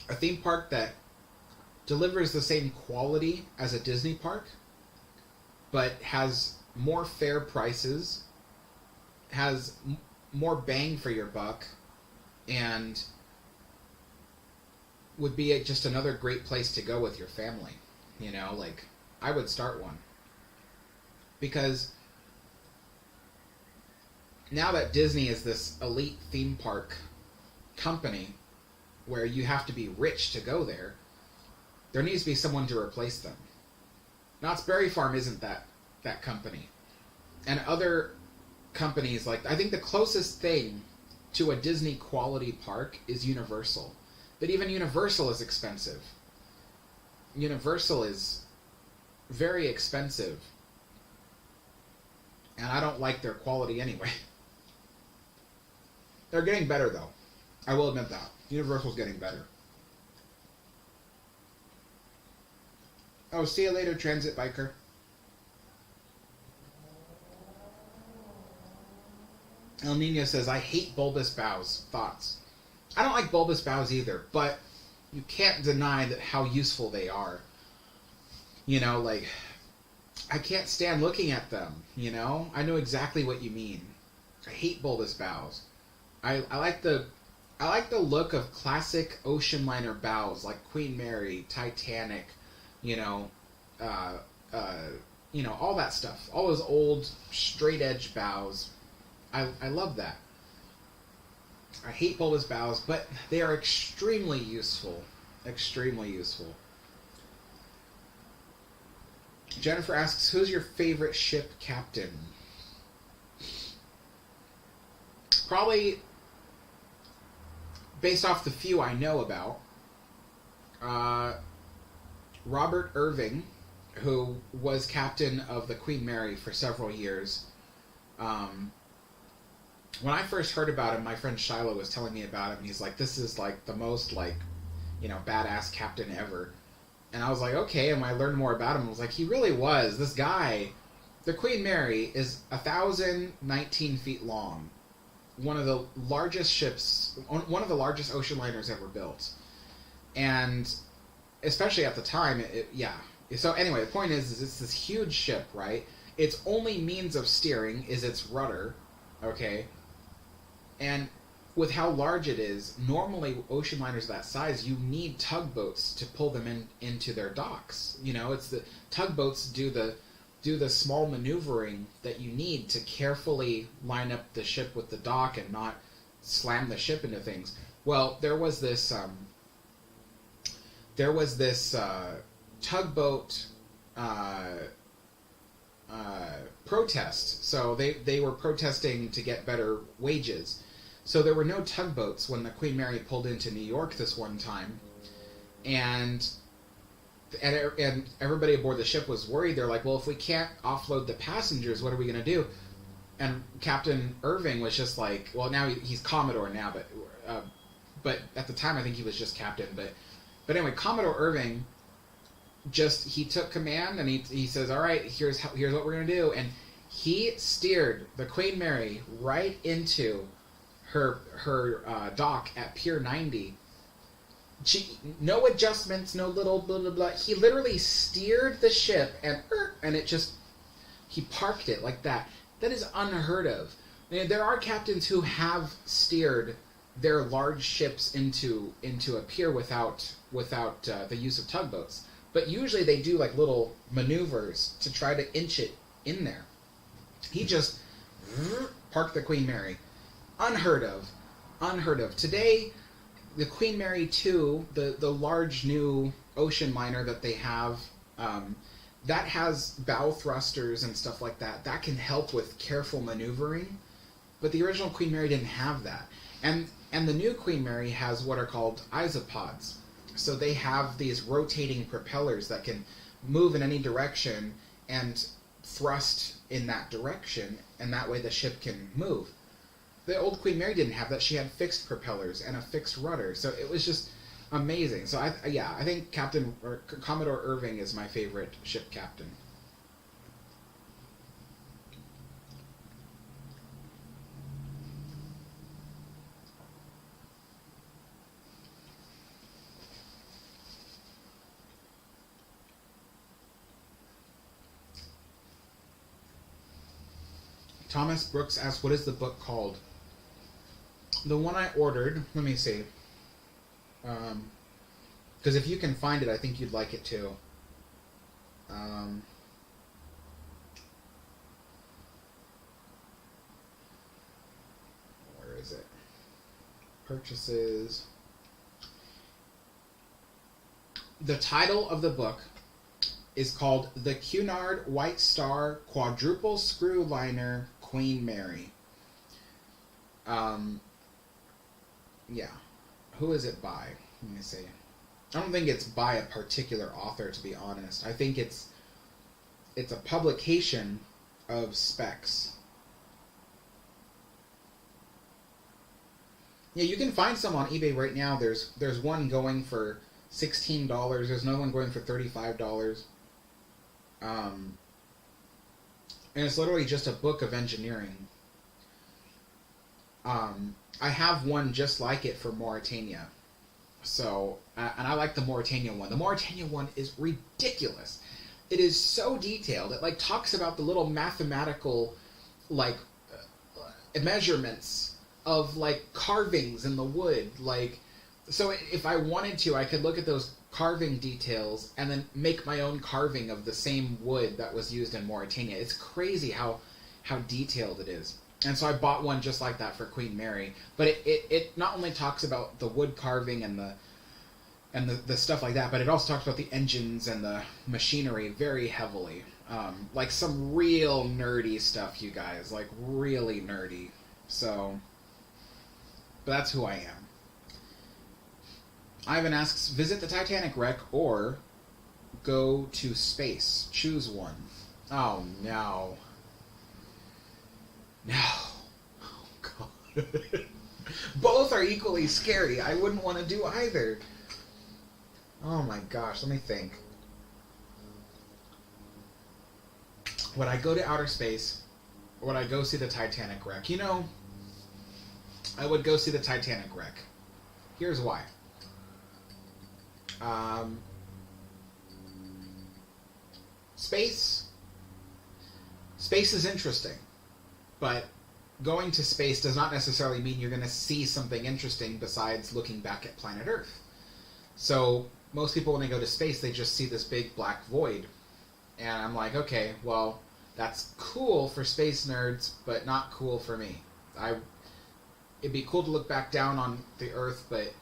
A theme park that delivers the same quality as a Disney park, but has more fair prices, has more bang for your buck, and would be just another great place to go with your family. You know, like, I would start one. because now that Disney is this elite theme park company where you have to be rich to go there, there needs to be someone to replace them. Knott's Berry Farm isn't that company. And other companies, like, I think the closest thing to a Disney quality park is Universal. But even Universal is expensive. Universal is very expensive. And I don't like their quality anyway. They're getting better, though. I will admit that. Universal's getting better. Oh, see you later, Transit Biker. El Nino says, I hate bulbous boughs. Thoughts? I don't like bulbous boughs either, but you can't deny that how useful they are. You know, like, I can't stand looking at them, you know? I know exactly what you mean. I hate bulbous boughs. I like the look of classic ocean liner bows like Queen Mary, Titanic, you know, all that stuff. All those old straight edge bows. I love that. I hate bulbous bows, but they are extremely useful. Extremely useful. Jennifer asks, who's your favorite ship captain? Probably, based off the few I know about, Robert Irving, who was captain of the Queen Mary for several years. When I first heard about him, my friend Shiloh was telling me about him, and he's like, this is like the most, like, you know, badass captain ever. And I was like, okay, and when I learned more about him, I was like, he really was. This guy, the Queen Mary is 1,019 feet long. One of the largest ships, one of the largest ocean liners ever built. And especially at the time, yeah. So anyway, the point is it's this huge ship, right? Its only means of steering is its rudder, okay? And with how large it is, normally ocean liners that size, you need tugboats to pull them into their docks. You know, it's the tugboats do the small maneuvering that you need to carefully line up the ship with the dock and not slam the ship into things. Well, there was this tugboat protest. So they were protesting to get better wages. So there were no tugboats when the Queen Mary pulled into New York this one time, and everybody aboard the ship was worried. They're like, well, if we can't offload the passengers, what are we going to do? And Captain Irving was just like, well, now he's Commodore now, but at the time I think he was just captain. But anyway, Commodore Irving he took command, and he says, all right, here's what we're going to do, and he steered the Queen Mary right into her dock at Pier 90. No adjustments, no little blah blah blah. He literally steered the ship and he parked it like that. That is unheard of. I mean, there are captains who have steered their large ships into a pier without the use of tugboats. But usually they do like little maneuvers to try to inch it in there. He just parked the Queen Mary. Unheard of. Today, the Queen Mary 2, the large new ocean liner that they have, that has bow thrusters and stuff like that. That can help with careful maneuvering. But the original Queen Mary didn't have that. And the new Queen Mary has what are called isopods. So they have these rotating propellers that can move in any direction and thrust in that direction, and that way the ship can move. The old Queen Mary didn't have that. She had fixed propellers and a fixed rudder, so it was just amazing. So I think Commodore Irving is my favorite ship captain. Thomas Brooks asks, what is the book called? The one I ordered, let me see. Because if you can find it, I think you'd like it too. is it? Purchases. The title of the book is called The Cunard White Star Quadruple Screw Liner Queen Mary. Yeah. Who is it by? Let me see. I don't think it's by a particular author, to be honest. I think it's a publication of specs. Yeah, you can find some on eBay right now. There's one going for $16. There's another one going for $35. And it's literally just a book of engineering. I have one just like it for Mauretania. So, and I like the Mauretania one. The Mauretania one is ridiculous. It is so detailed. It like talks about the little mathematical like measurements of like carvings in the wood. Like, so if I wanted to, I could look at those carving details and then make my own carving of the same wood that was used in Mauretania. It's crazy how detailed it is. And so I bought one just like that for Queen Mary. But it not only talks about the wood carving and the stuff like that, but it also talks about the engines and the machinery very heavily. Like some real nerdy stuff, you guys. Like really nerdy. So, but that's who I am. Ivan asks, visit the Titanic wreck or go to space. Choose one. Oh, no. No. Oh, God. Both are equally scary. I wouldn't want to do either. Oh, my gosh. Let me think. Would I go to outer space or would I go see the Titanic wreck? You know, I would go see the Titanic wreck. Here's why. Space is interesting, but going to space does not necessarily mean you're going to see something interesting besides looking back at planet Earth. So most people, when they go to space, they just see this big black void. And I'm like, okay, well, that's cool for space nerds, but not cool for me. It'd be cool to look back down on the Earth, but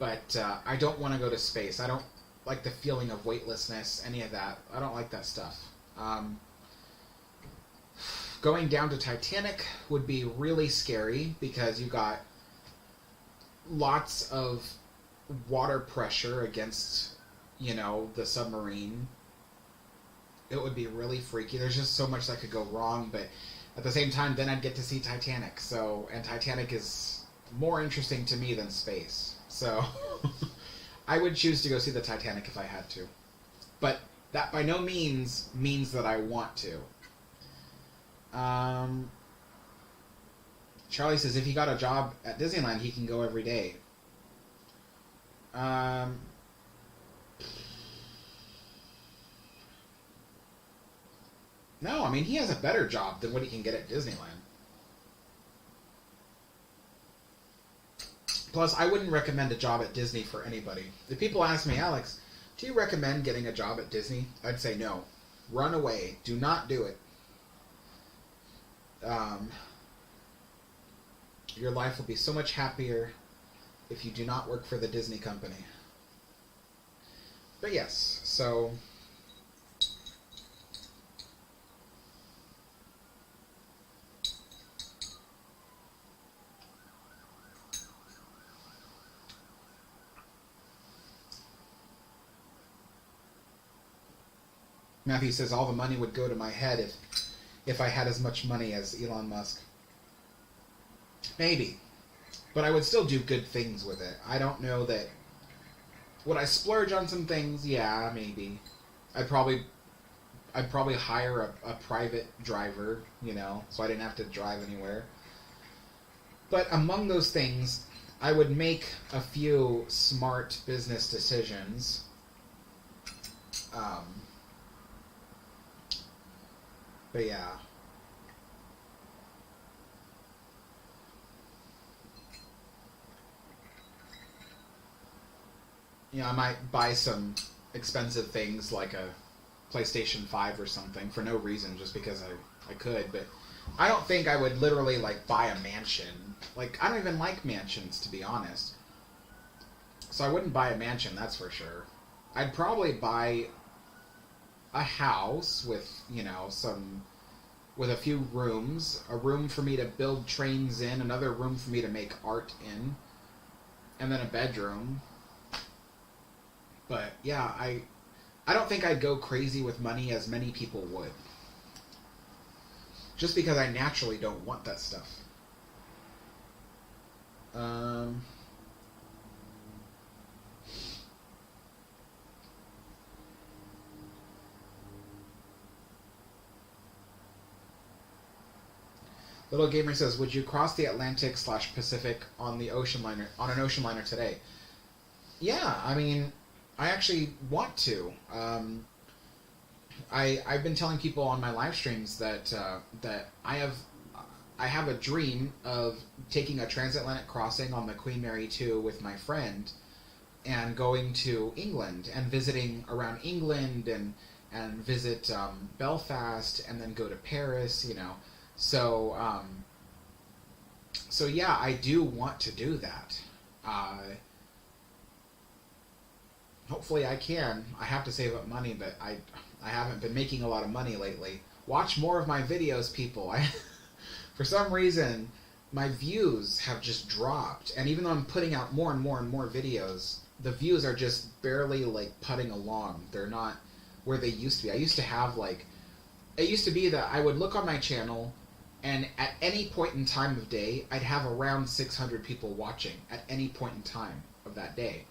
I don't want to go to space. I don't like the feeling of weightlessness, any of that. I don't like that stuff. Going down to Titanic would be really scary because you got lots of water pressure against, you know, the submarine. It would be really freaky. There's just so much that could go wrong, but at the same time, then I'd get to see Titanic. So, and Titanic is more interesting to me than space. So, I would choose to go see the Titanic if I had to. But that by no means that I want to. Charlie says if he got a job at Disneyland, he can go every day. No, I mean, he has a better job than what he can get at Disneyland. Plus, I wouldn't recommend a job at Disney for anybody. If people ask me, Alex, do you recommend getting a job at Disney? I'd say no. Run away. Do not do it. Your life will be so much happier if you do not work for the Disney company. But yes, so... Matthew says all the money would go to my head if I had as much money as Elon Musk. Maybe. But I would still do good things with it. I don't know that... Would I splurge on some things? Yeah, maybe. I'd probably hire a private driver, you know, so I didn't have to drive anywhere. But among those things, I would make a few smart business decisions. But yeah. You know, I might buy some expensive things like a PlayStation 5 or something for no reason, just because I could. But I don't think I would literally, like, buy a mansion. Like, I don't even like mansions, to be honest. So I wouldn't buy a mansion, that's for sure. I'd probably buy a house with, you know, with a few rooms. A room for me to build trains in, another room for me to make art in, and then a bedroom. But, yeah, I don't think I'd go crazy with money as many people would. Just because I naturally don't want that stuff. Little Gamer says, would you cross the Atlantic/Pacific on an ocean liner today? Yeah, I mean, I actually want to. I've been telling people on my live streams that I have a dream of taking a transatlantic crossing on the Queen Mary 2 with my friend and going to England and visiting around England and visit Belfast and then go to Paris, you know. So yeah, I do want to do that. Hopefully I can. I have to save up money, but I haven't been making a lot of money lately. Watch more of my videos, people. For some reason, my views have just dropped. And even though I'm putting out more and more and more videos, the views are just barely, like, putting along. They're not where they used to be. I used to have, like... It used to be that I would look on my channel, and at any point in time of day, I'd have around 600 people watching at any point in time of that day.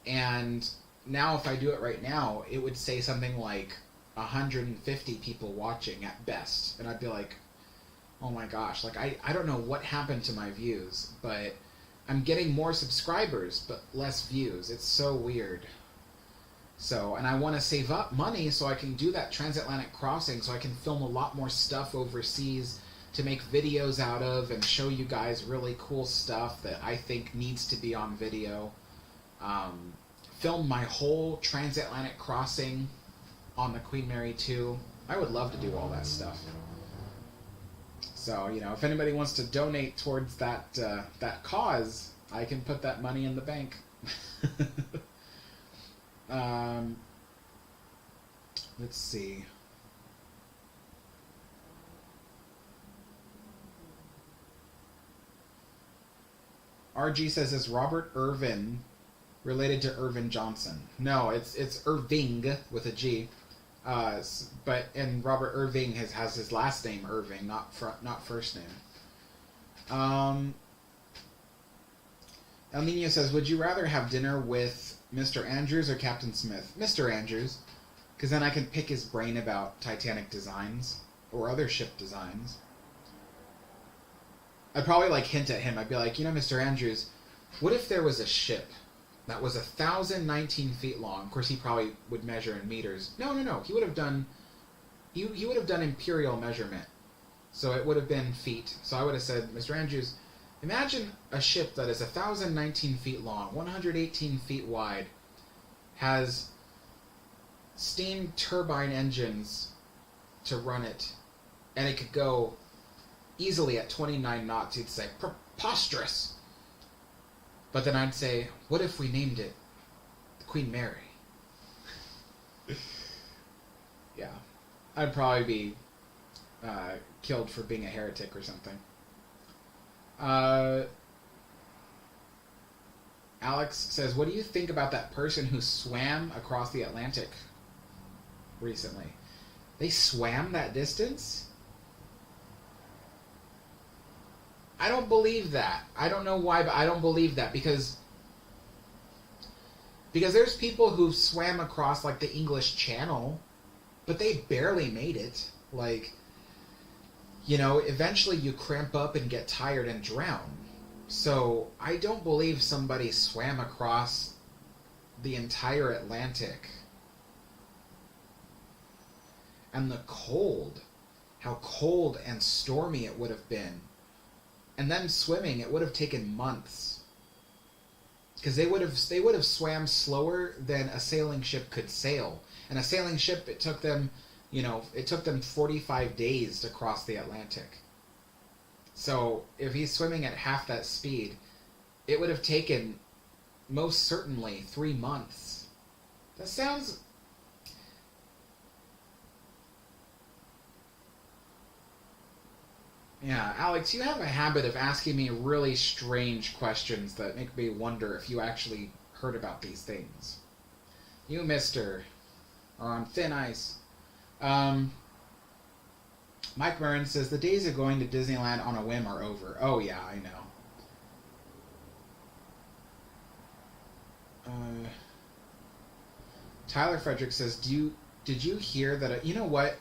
And now, if I do it right now, it would say something like 150 people watching at best. And I'd be like, oh my gosh, like, I don't know what happened to my views, but I'm getting more subscribers, but less views. It's so weird. So, and I want to save up money so I can do that transatlantic crossing, so I can film a lot more stuff overseas to make videos out of and show you guys really cool stuff that I think needs to be on video. Film my whole transatlantic crossing on the Queen Mary 2. I would love to do all that stuff. So, you know, if anybody wants to donate towards that that cause, I can put that money in the bank. Let's see. RG says, is Robert Irvin related to Irvin Johnson? No, it's Irving with a G. And Robert Irving has his last name Irving, not first name. El Nino says, would you rather have dinner with Mr. Andrews or Captain Smith? Mr. Andrews, because then I can pick his brain about Titanic designs or other ship designs. I'd probably, like, hint at him. I'd be like, you know, Mr. Andrews, what if there was a ship that was 1,019 feet long? Of course, he probably would measure in meters. No. He would have done... He would have done imperial measurement. So it would have been feet. So I would have said, Mr. Andrews, imagine a ship that is 1,019 feet long, 118 feet wide, has steam turbine engines to run it, and it could go easily at 29 knots. You'd say, preposterous! But then I'd say, what if we named it the Queen Mary? Yeah. I'd probably be killed for being a heretic or something. Alex says, what do you think about that person who swam across the Atlantic recently? They swam that distance? I don't believe that. I don't know why, but I don't believe that, because there's people who swam across, like, the English Channel, but they barely made it. Like, you know, eventually you cramp up and get tired and drown. So I don't believe somebody swam across the entire Atlantic. And the cold, how cold and stormy it would have been. And then swimming, it would have taken months. Because they would have swam slower than a sailing ship could sail. And a sailing ship, it took them, You know, it took them 45 days to cross the Atlantic. So if he's swimming at half that speed, it would have taken most certainly 3 months. That sounds... Yeah, Alex, you have a habit of asking me really strange questions that make me wonder if you actually heard about these things. You, mister, are on thin ice. Mike Murren says, the days of going to Disneyland on a whim are over. Oh, yeah, I know. Tyler Frederick says, did you hear that... you know what?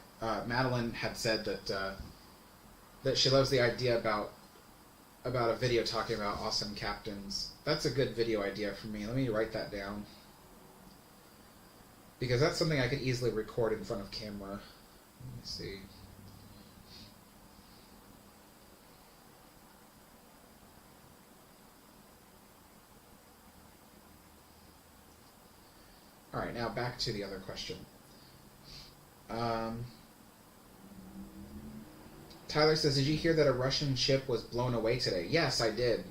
Madeline had said that she loves the idea about a video talking about awesome captains. That's a good video idea for me. Let me write that down. Because that's something I could easily record in front of camera. Let me see. Alright, now back to the other question. Tyler says, did you hear that a Russian ship was blown away today? Yes, I did.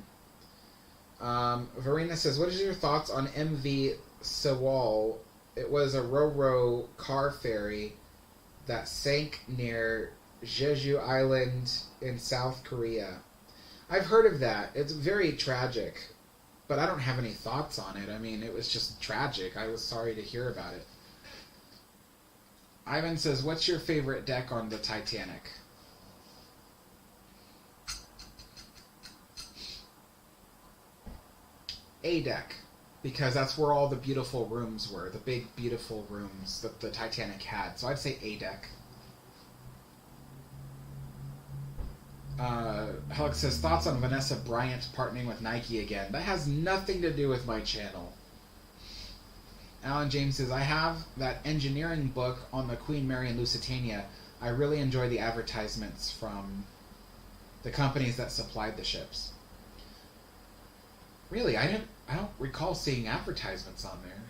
Verena says, what is your thoughts on MV Sewol? It was a ro-ro car ferry that sank near Jeju Island in South Korea. I've heard of that. It's very tragic, but I don't have any thoughts on it. I mean, it was just tragic. I was sorry to hear about it. Ivan says, what's your favorite deck on the Titanic? A deck, because that's where all the beautiful rooms were, the big, beautiful rooms that the Titanic had. So I'd say A deck. Alex says, thoughts on Vanessa Bryant partnering with Nike again? That has nothing to do with my channel. Alan James says, I have that engineering book on the Queen Mary and Lusitania. I really enjoy the advertisements from the companies that supplied the ships. Really, I don't recall seeing advertisements on there.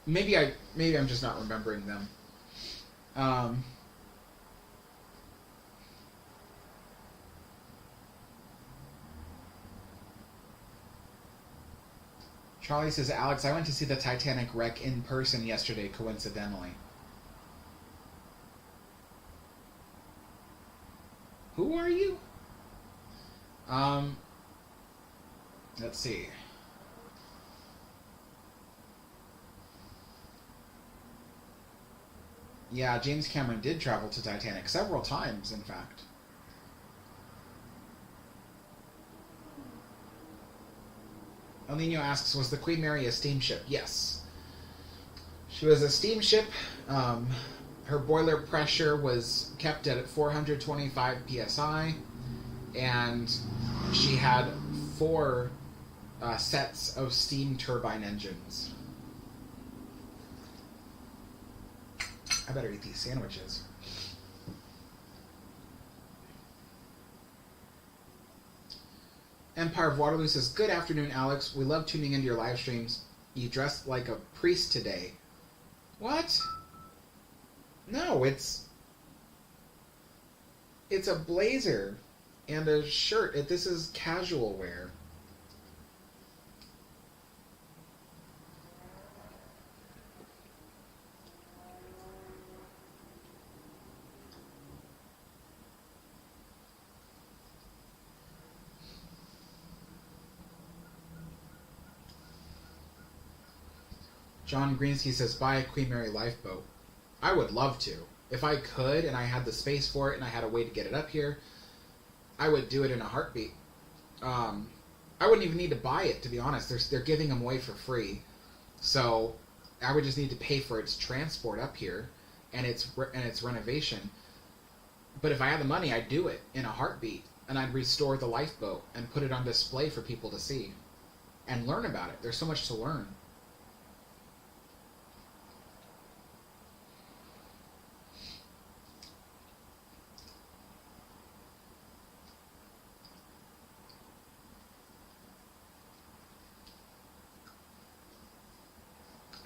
Maybe I'm just not remembering them. Charlie says, Alex, I went to see the Titanic wreck in person yesterday, coincidentally. Who are you? Let's see. Yeah, James Cameron did travel to Titanic several times, in fact. El Nino asks, was the Queen Mary a steamship? Yes. She was a steamship. Her boiler pressure was kept at 425 psi, and she had 4 sets of steam turbine engines. I better eat these sandwiches. Empire of Waterloo says, good afternoon, Alex. We love tuning into your live streams. You dressed like a priest today. What? No, it's a blazer and a shirt. This is casual wear. John Greensky says, buy a Queen Mary lifeboat. I would love to. If I could, and I had the space for it, and I had a way to get it up here, I would do it in a heartbeat. I wouldn't even need to buy it, to be honest. They're giving them away for free. So I would just need to pay for its transport up here and its renovation. But if I had the money, I'd do it in a heartbeat, and I'd restore the lifeboat and put it on display for people to see and learn about it. There's so much to learn.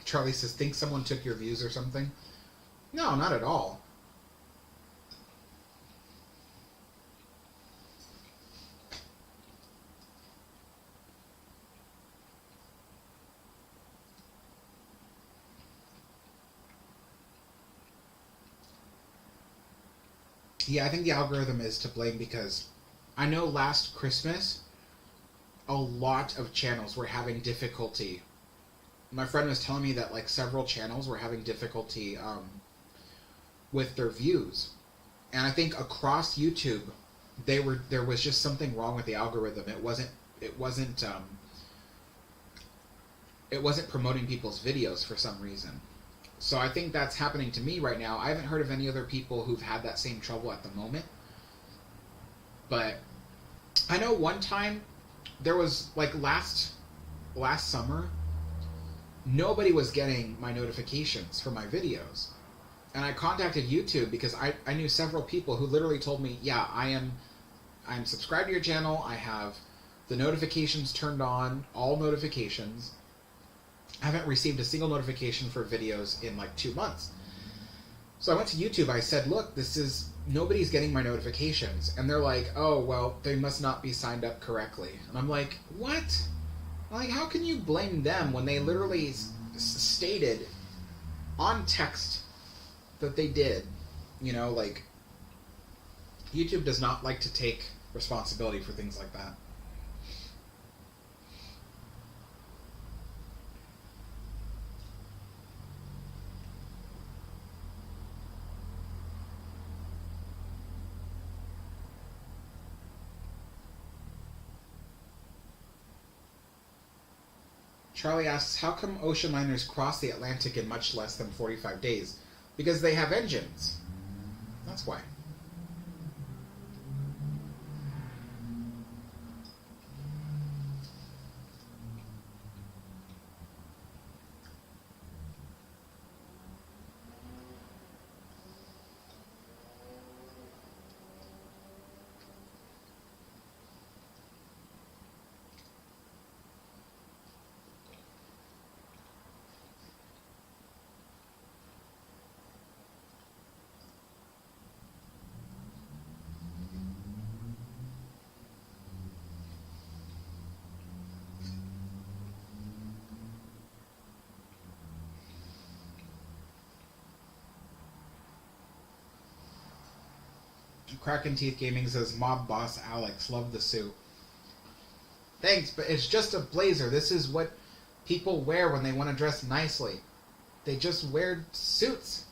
Charlie says, think someone took your views or something? No, not at all. Yeah, I think the algorithm is to blame because I know last Christmas a lot of channels were having difficulty. My friend was telling me that like several channels were having difficulty with their views, and I think across YouTube, there was just something wrong with the algorithm. It wasn't it wasn't promoting people's videos for some reason. So I think that's happening to me right now. I haven't heard of any other people who've had that same trouble at the moment, but I know one time there was like last summer, nobody was getting my notifications for my videos. And I contacted YouTube because I knew several people who literally told me, yeah, I'm subscribed to your channel, I have the notifications turned on, all notifications. I haven't received a single notification for videos in like 2 months. So I went to YouTube, I said, look, nobody's getting my notifications. And they're like, oh, well, they must not be signed up correctly. And I'm like, what? Like, how can you blame them when they literally stated on text that they did? You know, like, YouTube does not like to take responsibility for things like that. Charlie asks, how come ocean liners cross the Atlantic in much less than 45 days? Because they have engines. That's why. Kraken Teeth Gaming says, Mob Boss Alex, love the suit. Thanks, but it's just a blazer. This is what people wear when they want to dress nicely. They just wear suits.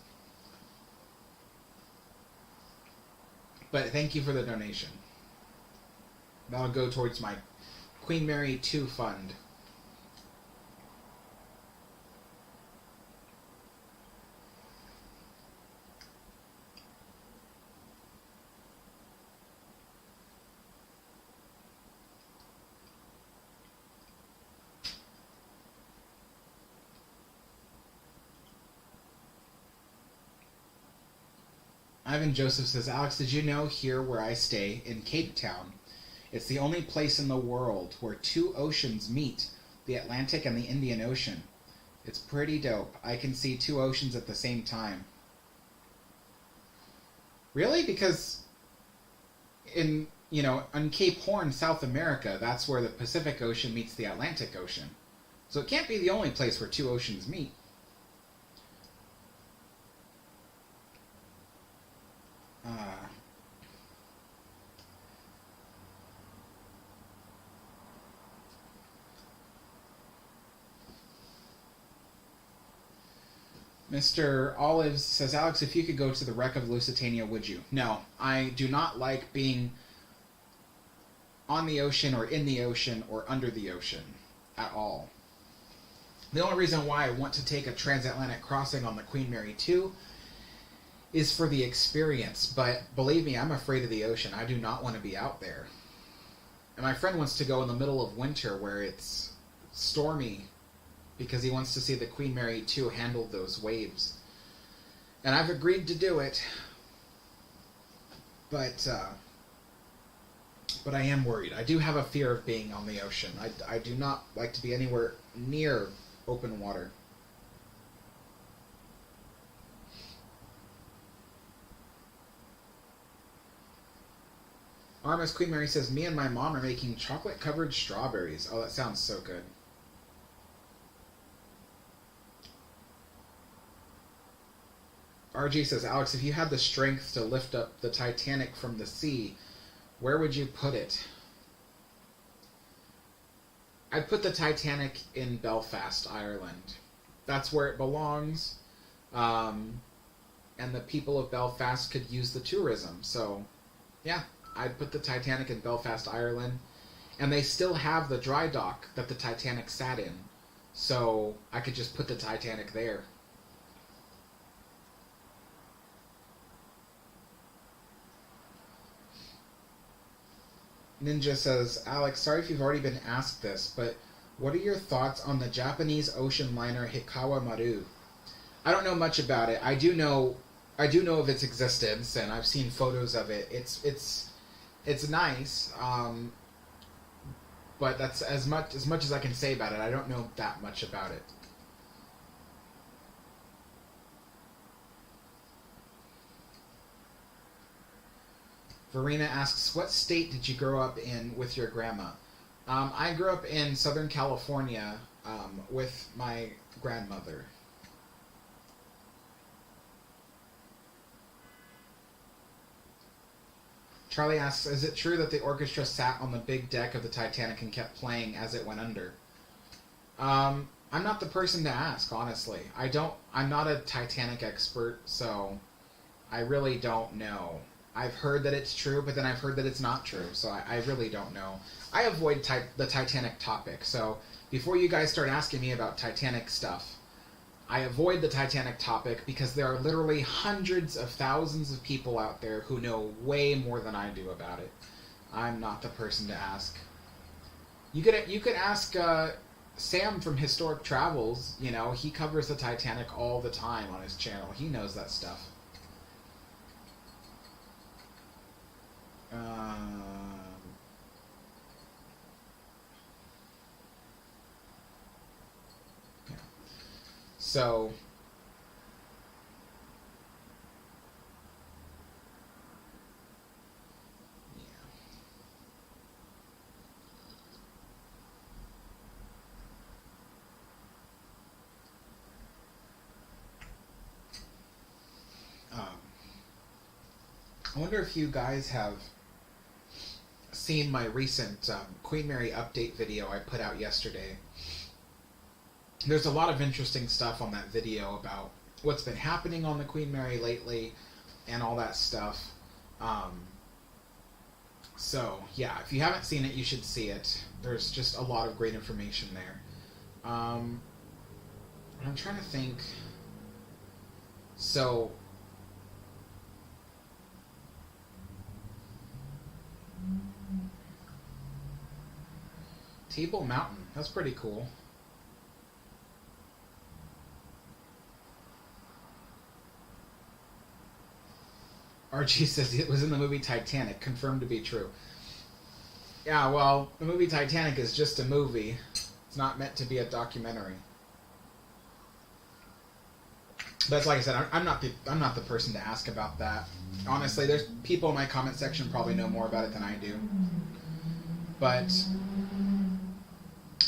But thank you for the donation. That'll go towards my Queen Mary 2 fund. Ivan Joseph says, Alex, did you know here where I stay, in Cape Town, it's the only place in the world where two oceans meet, the Atlantic and the Indian Ocean. It's pretty dope. I can see two oceans at the same time. Really? Because in Cape Horn, South America, that's where the Pacific Ocean meets the Atlantic Ocean. So it can't be the only place where two oceans meet. Mr. Olives says, Alex, if you could go to the wreck of Lusitania, would you? No, I do not like being on the ocean or in the ocean or under the ocean at all. The only reason why I want to take a transatlantic crossing on the Queen Mary 2 is for the experience, but believe me, I'm afraid of the ocean. I do not want to be out there. And my friend wants to go in the middle of winter where it's stormy because he wants to see the Queen Mary 2 handle those waves. And I've agreed to do it, but I am worried. I do have a fear of being on the ocean. I do not like to be anywhere near open water. RMS Queen Mary says, me and my mom are making chocolate-covered strawberries. Oh, that sounds so good. RG says, Alex, if you had the strength to lift up the Titanic from the sea, where would you put it? I'd put the Titanic in Belfast, Ireland. That's where it belongs. And the people of Belfast could use the tourism. So, yeah, I'd put the Titanic in Belfast, Ireland. And they still have the dry dock that the Titanic sat in. So I could just put the Titanic there. Ninja says, Alex, sorry if you've already been asked this, but what are your thoughts on the Japanese ocean liner Hikawa Maru? I don't know much about it. I do know of its existence, and I've seen photos of it. It's nice, but that's as much as I can say about it. I don't know that much about it. Verena asks, what state did you grow up in with your grandma? I grew up in Southern California with my grandmother. Charlie asks, is it true that the orchestra sat on the big deck of the Titanic and kept playing as it went under? I'm not the person to ask, honestly. I'm not a Titanic expert, so I really don't know. I've heard that it's true, but then I've heard that it's not true, so I really don't know. I avoid the Titanic topic, so before you guys start asking me about Titanic stuff, I avoid the Titanic topic because there are literally hundreds of thousands of people out there who know way more than I do about it. I'm not the person to ask. You could ask Sam from Historic Travels. You know, he covers the Titanic all the time on his channel. He knows that stuff. Yeah. So yeah. I wonder if you guys have seen my recent Queen Mary update video I put out yesterday. There's a lot of interesting stuff on that video about what's been happening on the Queen Mary lately and all that stuff. So, yeah, if you haven't seen it, you should see it. There's just a lot of great information there. I'm trying to think. So, Table Mountain. That's pretty cool. Archie says it was in the movie Titanic. Confirmed to be true. Yeah, well, the movie Titanic is just a movie. It's not meant to be a documentary. But like I said, I'm not the person to ask about that. Honestly, there's people in my comment section probably know more about it than I do. But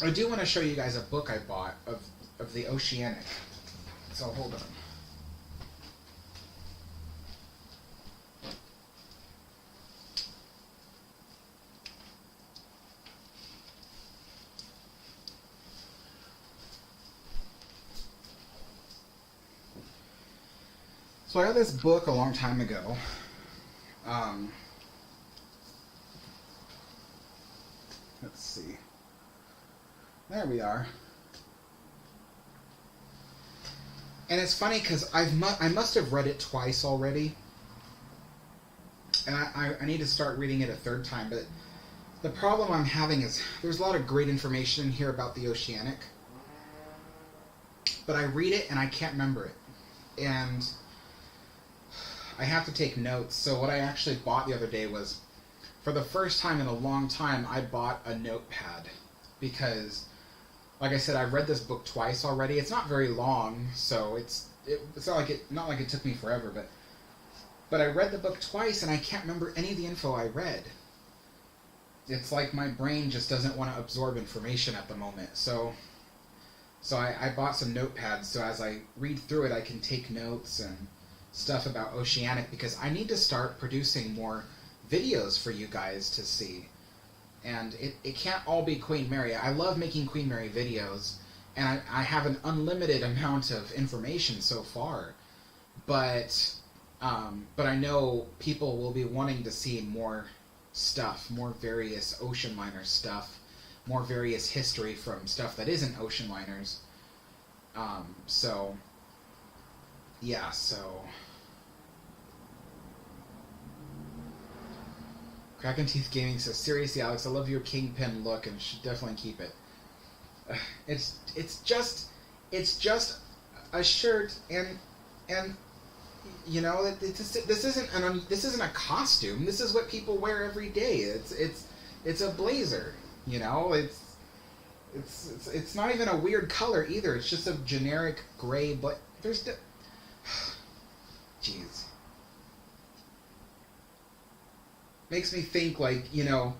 I do want to show you guys a book I bought of the Oceanic. So hold on. So I got this book a long time ago. Let's see. There we are. And it's funny because I must have read it twice already. And I need to start reading it a third time. But the problem I'm having is there's a lot of great information in here about the Oceanic. But I read it and I can't remember it. And I have to take notes. So what I actually bought the other day was, for the first time in a long time, I bought a notepad. Because, like I said, I've read this book twice already. It's not very long, so it's not like it took me forever, but I read the book twice and I can't remember any of the info I read. it's like my brain just doesn't want to absorb information at the moment. So I bought some notepads, so as I read through it, I can take notes and stuff about Oceanic, because I need to start producing more videos for you guys to see. And it can't all be Queen Mary. I love making Queen Mary videos, and I have an unlimited amount of information so far. But I know people will be wanting to see more stuff, more various ocean liner stuff, more various history from stuff that isn't ocean liners. So Kraken Teeth Gaming says, seriously, Alex, I love your kingpin look and should definitely keep it. It's just a shirt, and you know, this isn't a costume. This is what people wear every day. It's a blazer. You know, it's not even a weird color either. It's just a generic gray. But jeez. Makes me think, like, you know,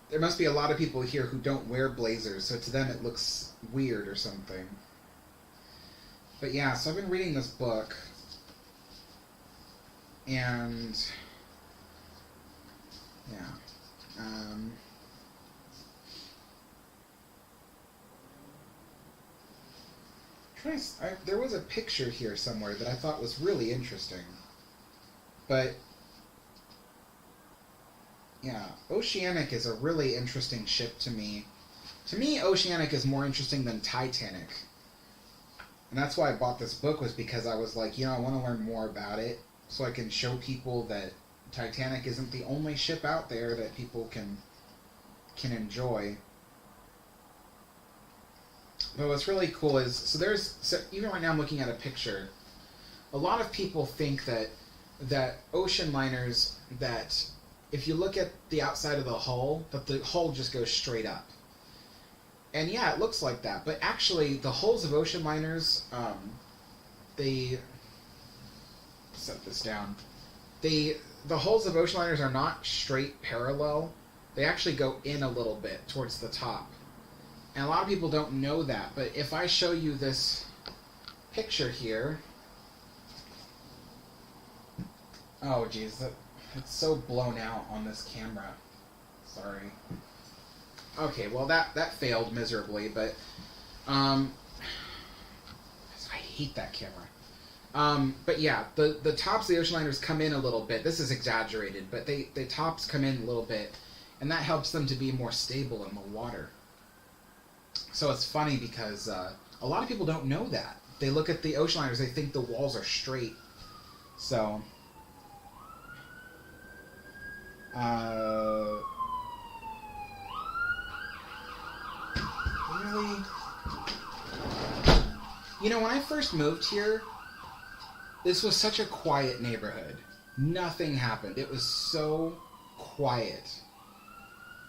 there must be a lot of people here who don't wear blazers, so to them it looks weird or something. But yeah, so I've been reading this book, and yeah, there was a picture here somewhere that I thought was really interesting, but yeah, Oceanic is a really interesting ship to me. To me, Oceanic is more interesting than Titanic. And that's why I bought this book, was because I was like, you know, I want to learn more about it so I can show people that Titanic isn't the only ship out there that people can enjoy. But what's really cool is, so even right now I'm looking at a picture. A lot of people think that ocean liners, that if you look at the outside of the hull, that the hull just goes straight up. And yeah, it looks like that. But actually, the hulls of ocean liners, they... set this down. The hulls of ocean liners are not straight parallel. They actually go in a little bit towards the top. And a lot of people don't know that. But if I show you this picture here... Oh, geez, it's so blown out on this camera. Sorry. Okay, well that failed miserably, but I hate that camera. But yeah, the tops of the ocean liners come in a little bit. This is exaggerated, but the tops come in a little bit, and that helps them to be more stable in the water. So it's funny because a lot of people don't know that. They look at the ocean liners, they think the walls are straight. So really? You know, when I first moved here, this was such a quiet neighborhood. Nothing happened. It was so quiet.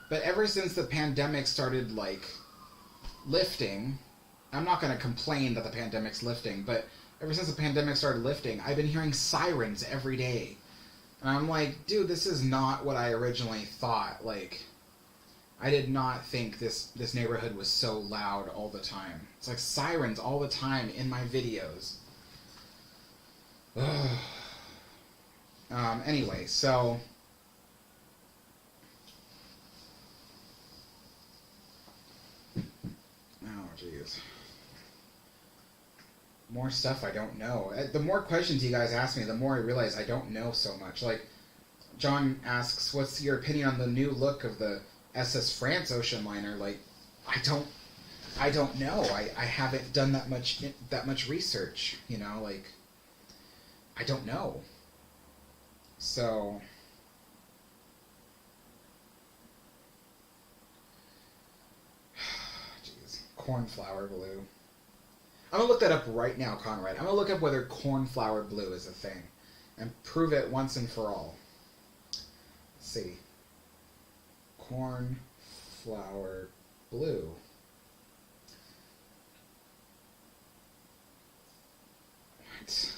But ever since the pandemic started, like, lifting, I'm not going to complain that the pandemic's lifting, but ever since the pandemic started lifting, I've been hearing sirens every day. And I'm like, dude, this is not what I originally thought. Like, I did not think this neighborhood was so loud all the time. It's like sirens all the time in my videos. Anyway, so... Oh, jeez. More stuff I don't know. The more questions you guys ask me, the more I realize I don't know so much. Like, John asks, what's your opinion on the new look of the SS France ocean liner? Like, I don't know. I haven't done that much research, you know, like, I don't know. So, jeez, cornflower blue. I'm going to look that up right now, Conrad. I'm going to look up whether cornflower blue is a thing and prove it once and for all. Let's see. Cornflower blue. What?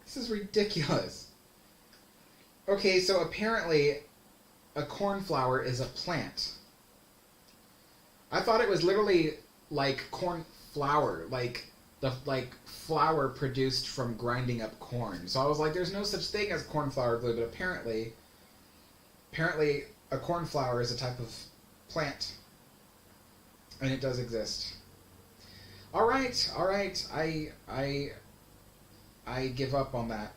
This is ridiculous. Okay, so apparently a cornflower is a plant. I thought it was literally like corn flour, like the flour produced from grinding up corn. So I was like, there's no such thing as cornflower glue, but apparently a cornflower is a type of plant, and it does exist. All right, I give up on that.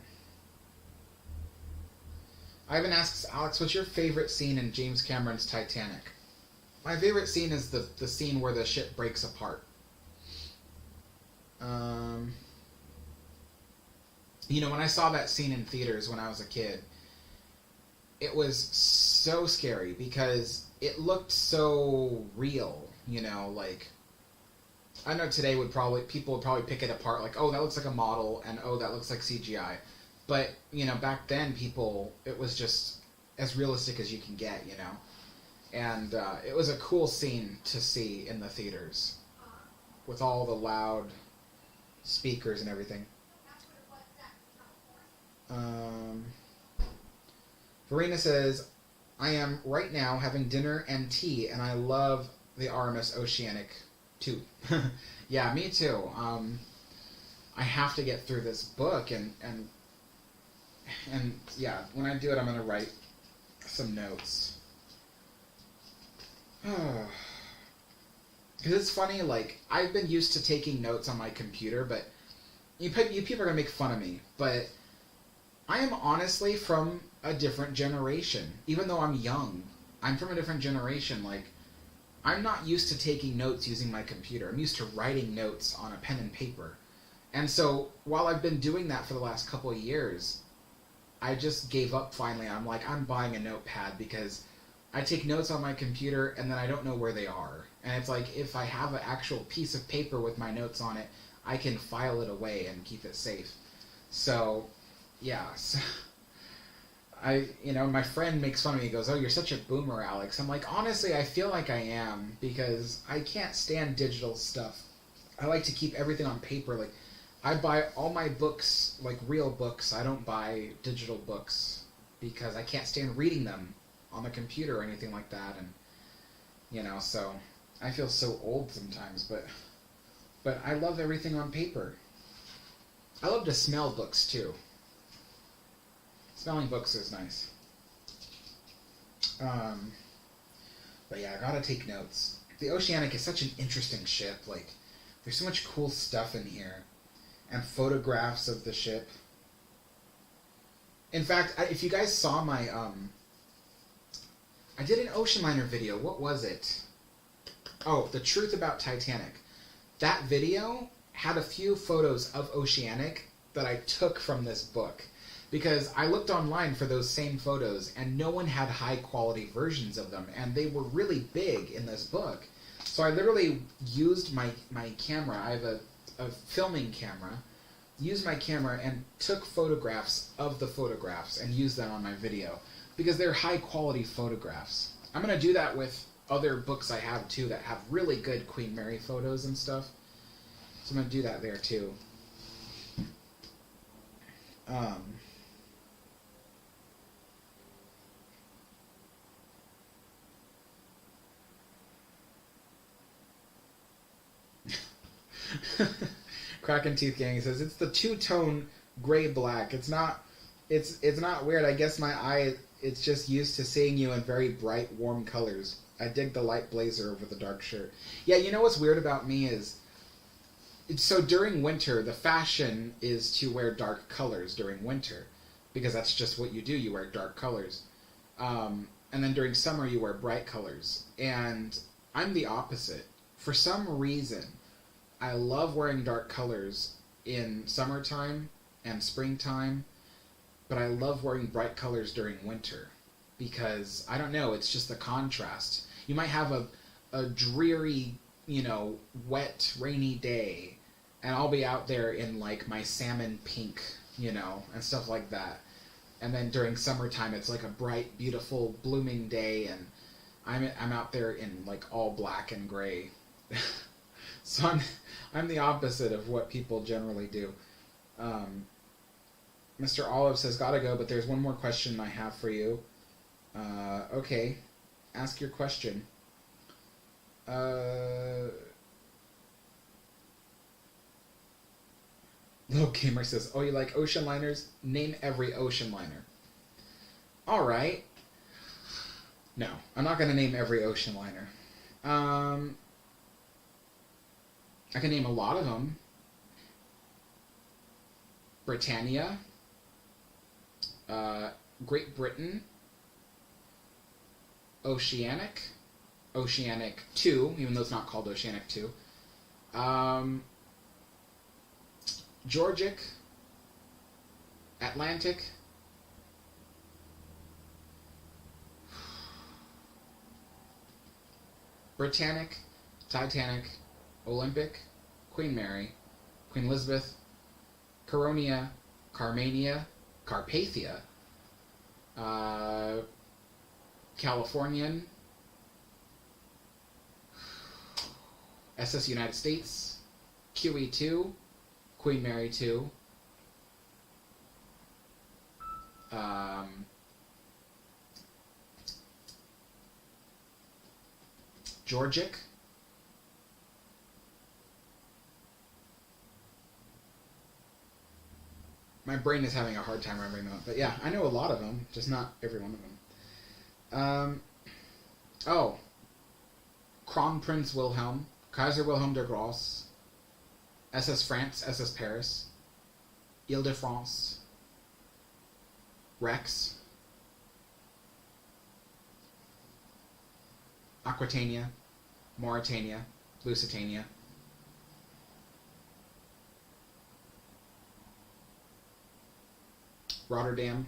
Ivan asks, Alex, what's your favorite scene in James Cameron's Titanic? My favorite scene is the scene where the ship breaks apart. You know, when I saw that scene in theaters when I was a kid, it was so scary because it looked so real, you know, like, I know today people would probably pick it apart like, oh, that looks like a model, and oh, that looks like CGI. But, you know, back then it was just as realistic as you can get, you know. And it was a cool scene to see in the theaters with all the loud speakers and everything. Verena says, I am right now having dinner and tea, and I love the RMS Oceanic too. Yeah, me too. I have to get through this book, and yeah, when I do it, I'm going to write some notes. Because it's funny, like, I've been used to taking notes on my computer, but you people are going to make fun of me, but I am honestly from a different generation. Even though I'm young, I'm from a different generation. Like, I'm not used to taking notes using my computer. I'm used to writing notes on a pen and paper. And so, while I've been doing that for the last couple of years, I just gave up finally. I'm like, I'm buying a notepad because I take notes on my computer and then I don't know where they are. And it's like, if I have an actual piece of paper with my notes on it, I can file it away and keep it safe. So, yeah. So, my friend makes fun of me. He goes, oh, you're such a boomer, Alex. I'm like, honestly, I feel like I am because I can't stand digital stuff. I like to keep everything on paper. Like, I buy all my books, like real books. I don't buy digital books because I can't stand reading them on the computer or anything like that. And, you know, so I feel so old sometimes, but I love everything on paper. I love to smell books too. Smelling books is nice. But yeah, I gotta take notes. The Oceanic is such an interesting ship. Like, there's so much cool stuff in here. And photographs of the ship. In fact, if you guys saw my, I did an ocean liner video. What was it? Oh, The Truth About Titanic. That video had a few photos of Oceanic that I took from this book. Because I looked online for those same photos, and no one had high-quality versions of them, and they were really big in this book. So I literally used my camera. I have a filming camera, used my camera and took photographs of the photographs and used them on my video because they're high quality photographs. I'm going to do that with other books I have too that have really good Queen Mary photos and stuff. So I'm going to do that there too. Kraken Teeth Gang says it's the two-tone gray-black. It's not weird. I guess my eye, it's just used to seeing you in very bright, warm colors. I dig the light blazer over the dark shirt. Yeah, you know what's weird about me is, so during winter, the fashion is to wear dark colors during winter, because that's just what you do. You wear dark colors. And then during summer, you wear bright colors. And I'm the opposite. For some reason, I love wearing dark colors in summertime and springtime, but I love wearing bright colors during winter because, I don't know, it's just the contrast. You might have a dreary, wet, rainy day, and I'll be out there in, like, my salmon pink, and stuff like that. And then during summertime, it's like a bright, beautiful, blooming day, and I'm out there in, like, all black and gray. So I'm the opposite of what people generally do. Mr. Olive says, gotta go, but there's one more question I have for you. Okay. Ask your question. Little Gamer says, oh, you like ocean liners? Name every ocean liner. Alright. No, I'm not going to name every ocean liner. I can name a lot of them. Britannia. Great Britain. Oceanic. Oceanic 2, even though it's not called Oceanic 2. Georgic. Atlantic. Britannic, Titanic, Olympic, Queen Mary, Queen Elizabeth, Caronia, Carmania, Carpathia, Californian, SS United States, QE2, Queen Mary 2, Georgic, my brain is having a hard time remembering them, but yeah, I know a lot of them, just not every one of them. Oh, Kronprinz Wilhelm, Kaiser Wilhelm der Grosse, SS France, SS Paris, Ile-de-France, Rex, Aquitania, Mauretania, Lusitania, Rotterdam.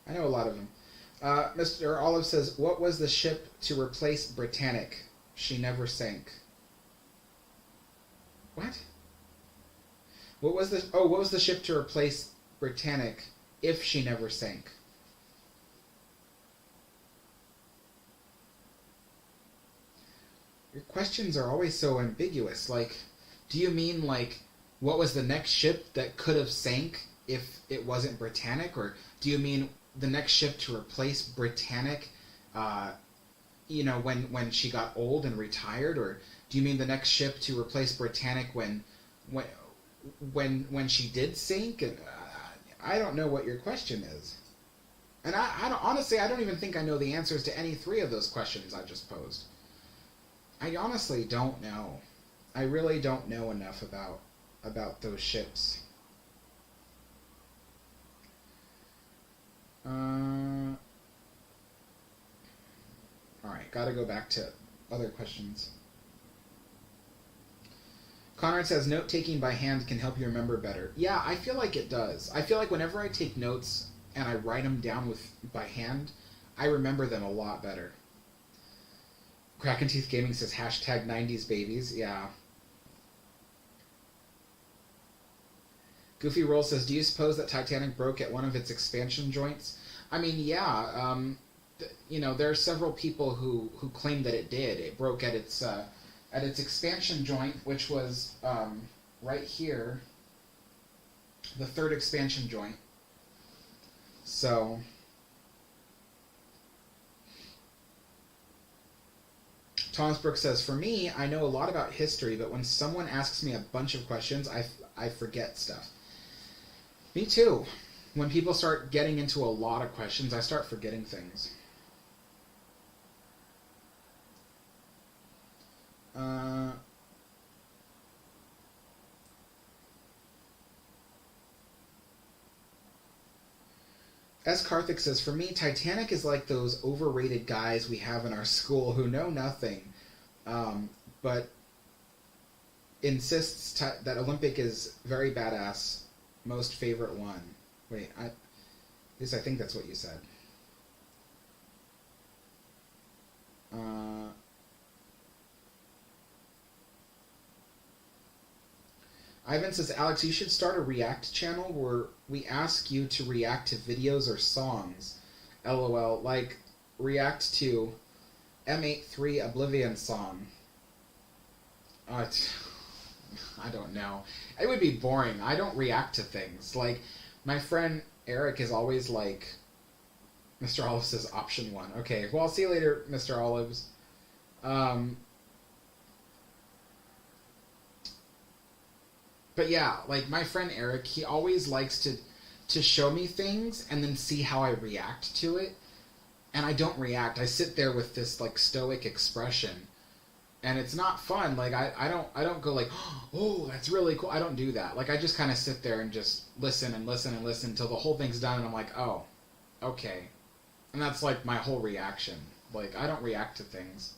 I know a lot of them. Mr. Olive says, what was the ship to replace Britannic? She never sank. What? What was the ship to replace Britannic if she never sank? Your questions are always so ambiguous. Like, do you mean, like, what was the next ship that could have sank if it wasn't Britannic? Or do you mean the next ship to replace Britannic, when she got old and retired? Or do you mean the next ship to replace Britannic when she did sink? And I don't know what your question is. And I don't even think I know the answers to any three of those questions I just posed. I honestly don't know. I really don't know enough about those ships. Alright, gotta go back to other questions. Cunard says, note-taking by hand can help you remember better. Yeah, I feel like it does. I feel like whenever I take notes and I write them down by hand, I remember them a lot better. Kraken Teeth Gaming says, hashtag 90s babies. Yeah. Goofy Roll says, do you suppose that Titanic broke at one of its expansion joints? I mean, yeah. There are several people who claim that it did. It broke at its expansion joint, which was right here, the third expansion joint. So, Thomas Brooks says, for me, I know a lot about history, but when someone asks me a bunch of questions, I forget stuff. Me too. When people start getting into a lot of questions, I start forgetting things. As Karthik says, for me, Titanic is like those overrated guys we have in our school who know nothing, but insists that Olympic is very badass, most favorite one. Wait, at least I think that's what you said. Ivan says, Alex, you should start a React channel where we ask you to react to videos or songs. LOL. Like, react to M83 Oblivion song. I don't know. It would be boring. I don't react to things. Like, my friend Eric is always like, Mr. Olive says option 1. Okay, well, I'll see you later, Mr. Olives. But yeah, like my friend Eric, he always likes to show me things and then see how I react to it. And I don't react. I sit there with this like stoic expression, and it's not fun. Like I don't go like, oh, that's really cool. I don't do that. Like I just kind of sit there and just listen and listen and listen until the whole thing's done, and I'm like, oh, okay. And that's like my whole reaction. Like I don't react to things.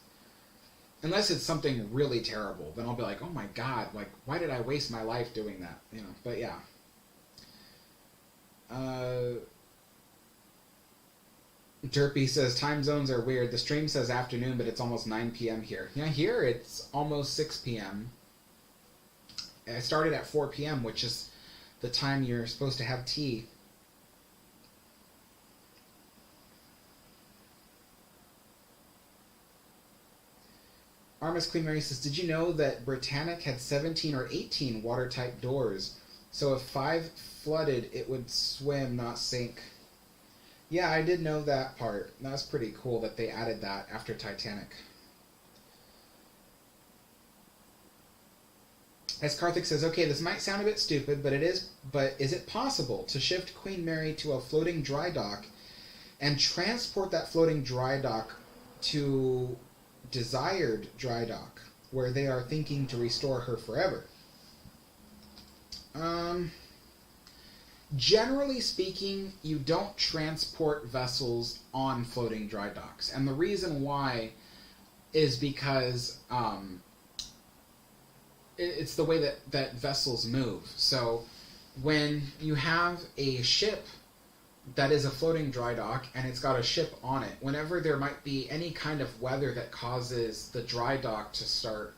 Unless it's something really terrible, then I'll be like, oh my god, like, why did I waste my life doing that? You know, but yeah. Derpy says, time zones are weird. The stream says afternoon, but it's almost 9 p.m. here. Yeah, here it's almost 6 p.m. I started at 4 p.m., which is the time you're supposed to have tea. RMS Queen Mary says, did you know that Britannic had 17 or 18 watertight doors? So if 5 flooded, it would swim, not sink. Yeah, I did know that part. That's pretty cool that they added that after Titanic. As Karthik says, okay, this might sound a bit stupid, but is it possible to shift Queen Mary to a floating dry dock and transport that floating dry dock to desired dry dock, where they are thinking to restore her forever? Generally speaking, you don't transport vessels on floating dry docks, and the reason why is because it's the way that vessels move. So when you have a ship that is a floating dry dock and it's got a ship on it, whenever there might be any kind of weather that causes the dry dock to start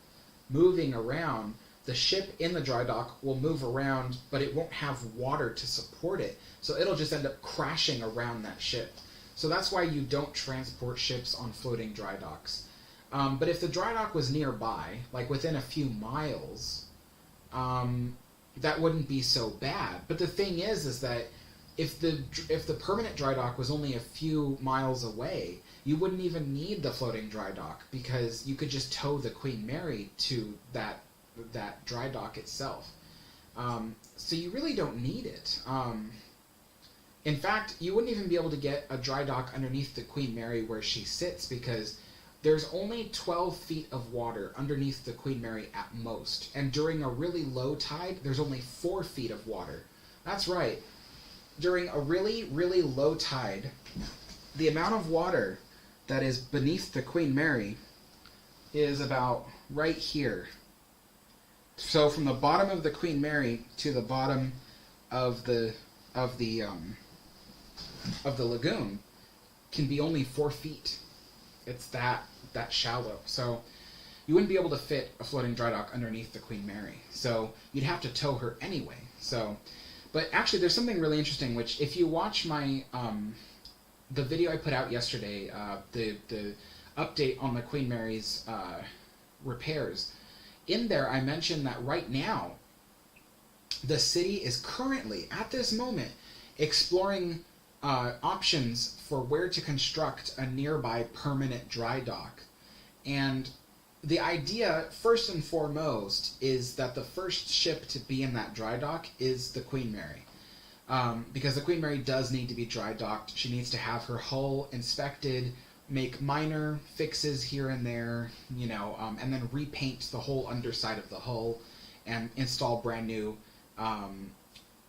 moving around, the ship in the dry dock will move around, but it won't have water to support it. So it'll just end up crashing around that ship. So that's why you don't transport ships on floating dry docks. But if the dry dock was nearby, like within a few miles, that wouldn't be so bad. But the thing is that if the permanent dry dock was only a few miles away, you wouldn't even need the floating dry dock, because you could just tow the Queen Mary to that dry dock itself. So you really don't need it. In fact, you wouldn't even be able to get a dry dock underneath the Queen Mary where she sits, because there's only 12 feet of water underneath the Queen Mary at most. And during a really low tide, there's only 4 feet of water. That's right. During a really, really low tide, the amount of water that is beneath the Queen Mary is about right here. So from the bottom of the Queen Mary to the bottom of the lagoon can be only 4 feet. It's that shallow. So you wouldn't be able to fit a floating dry dock underneath the Queen Mary. So you'd have to tow her anyway. So, but actually, there's something really interesting, which if you watch my the video I put out yesterday, the update on the Queen Mary's repairs. In there, I mentioned that right now, the city is currently, at this moment, exploring options for where to construct a nearby permanent dry dock. And the idea, first and foremost, is that the first ship to be in that dry dock is the Queen Mary. Because the Queen Mary does need to be dry docked. She needs to have her hull inspected, make minor fixes here and there, and then repaint the whole underside of the hull and install brand new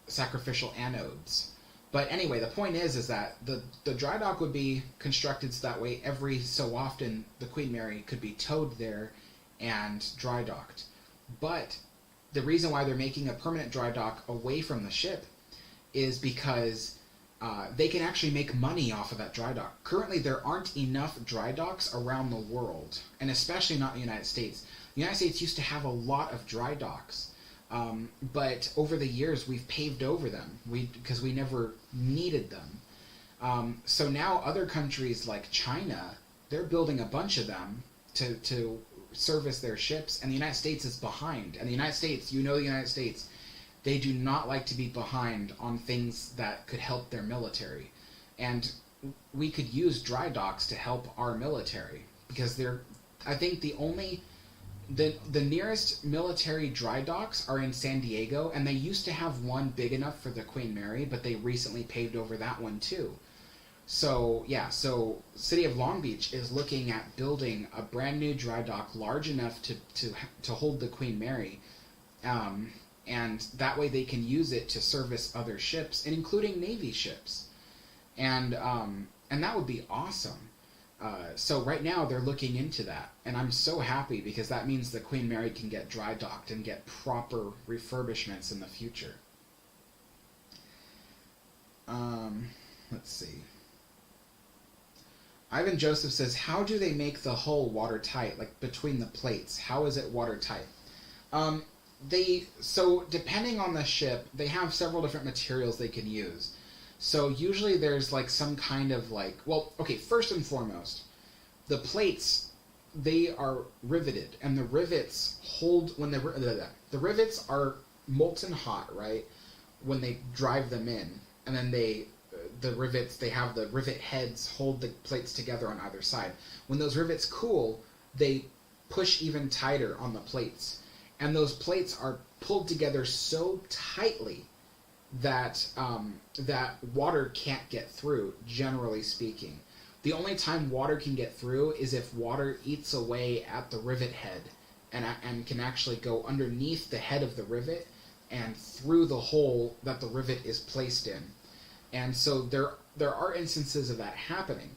sacrificial anodes. But anyway, the point is that the dry dock would be constructed so that way every so often the Queen Mary could be towed there and dry docked. But the reason why they're making a permanent dry dock away from the ship is because they can actually make money off of that dry dock. Currently, there aren't enough dry docks around the world, and especially not in the United States. The United States used to have a lot of dry docks, but over the years, we've paved over them because we never needed them. So now other countries like China, they're building a bunch of them to service their ships, and the United States is behind. And the United States, the United States, they do not like to be behind on things that could help their military. And we could use dry docks to help our military, because I think the nearest military dry docks are in San Diego, and they used to have one big enough for the Queen Mary, but they recently paved over that one too. So yeah, so City of Long Beach is looking at building a brand new dry dock large enough to hold the Queen Mary, and that way they can use it to service other ships, and including Navy ships, and that would be awesome. So right now they're looking into that, and I'm so happy, because that means the Queen Mary can get dry docked and get proper refurbishments in the future. Let's see. Ivan Joseph says, how do they make the hull watertight, like between the plates? How is it watertight? So depending on the ship, they have several different materials they can use. So usually there's like some kind of like, well, okay, first and foremost, the plates, they are riveted, and the rivets hold, when the rivets are molten hot, right, when they drive them in, and then they have the rivet heads hold the plates together on either side. When those rivets cool, they push even tighter on the plates, and those plates are pulled together so tightly that water can't get through, generally speaking. The only time water can get through is if water eats away at the rivet head and can actually go underneath the head of the rivet and through the hole that the rivet is placed in. And so there are instances of that happening.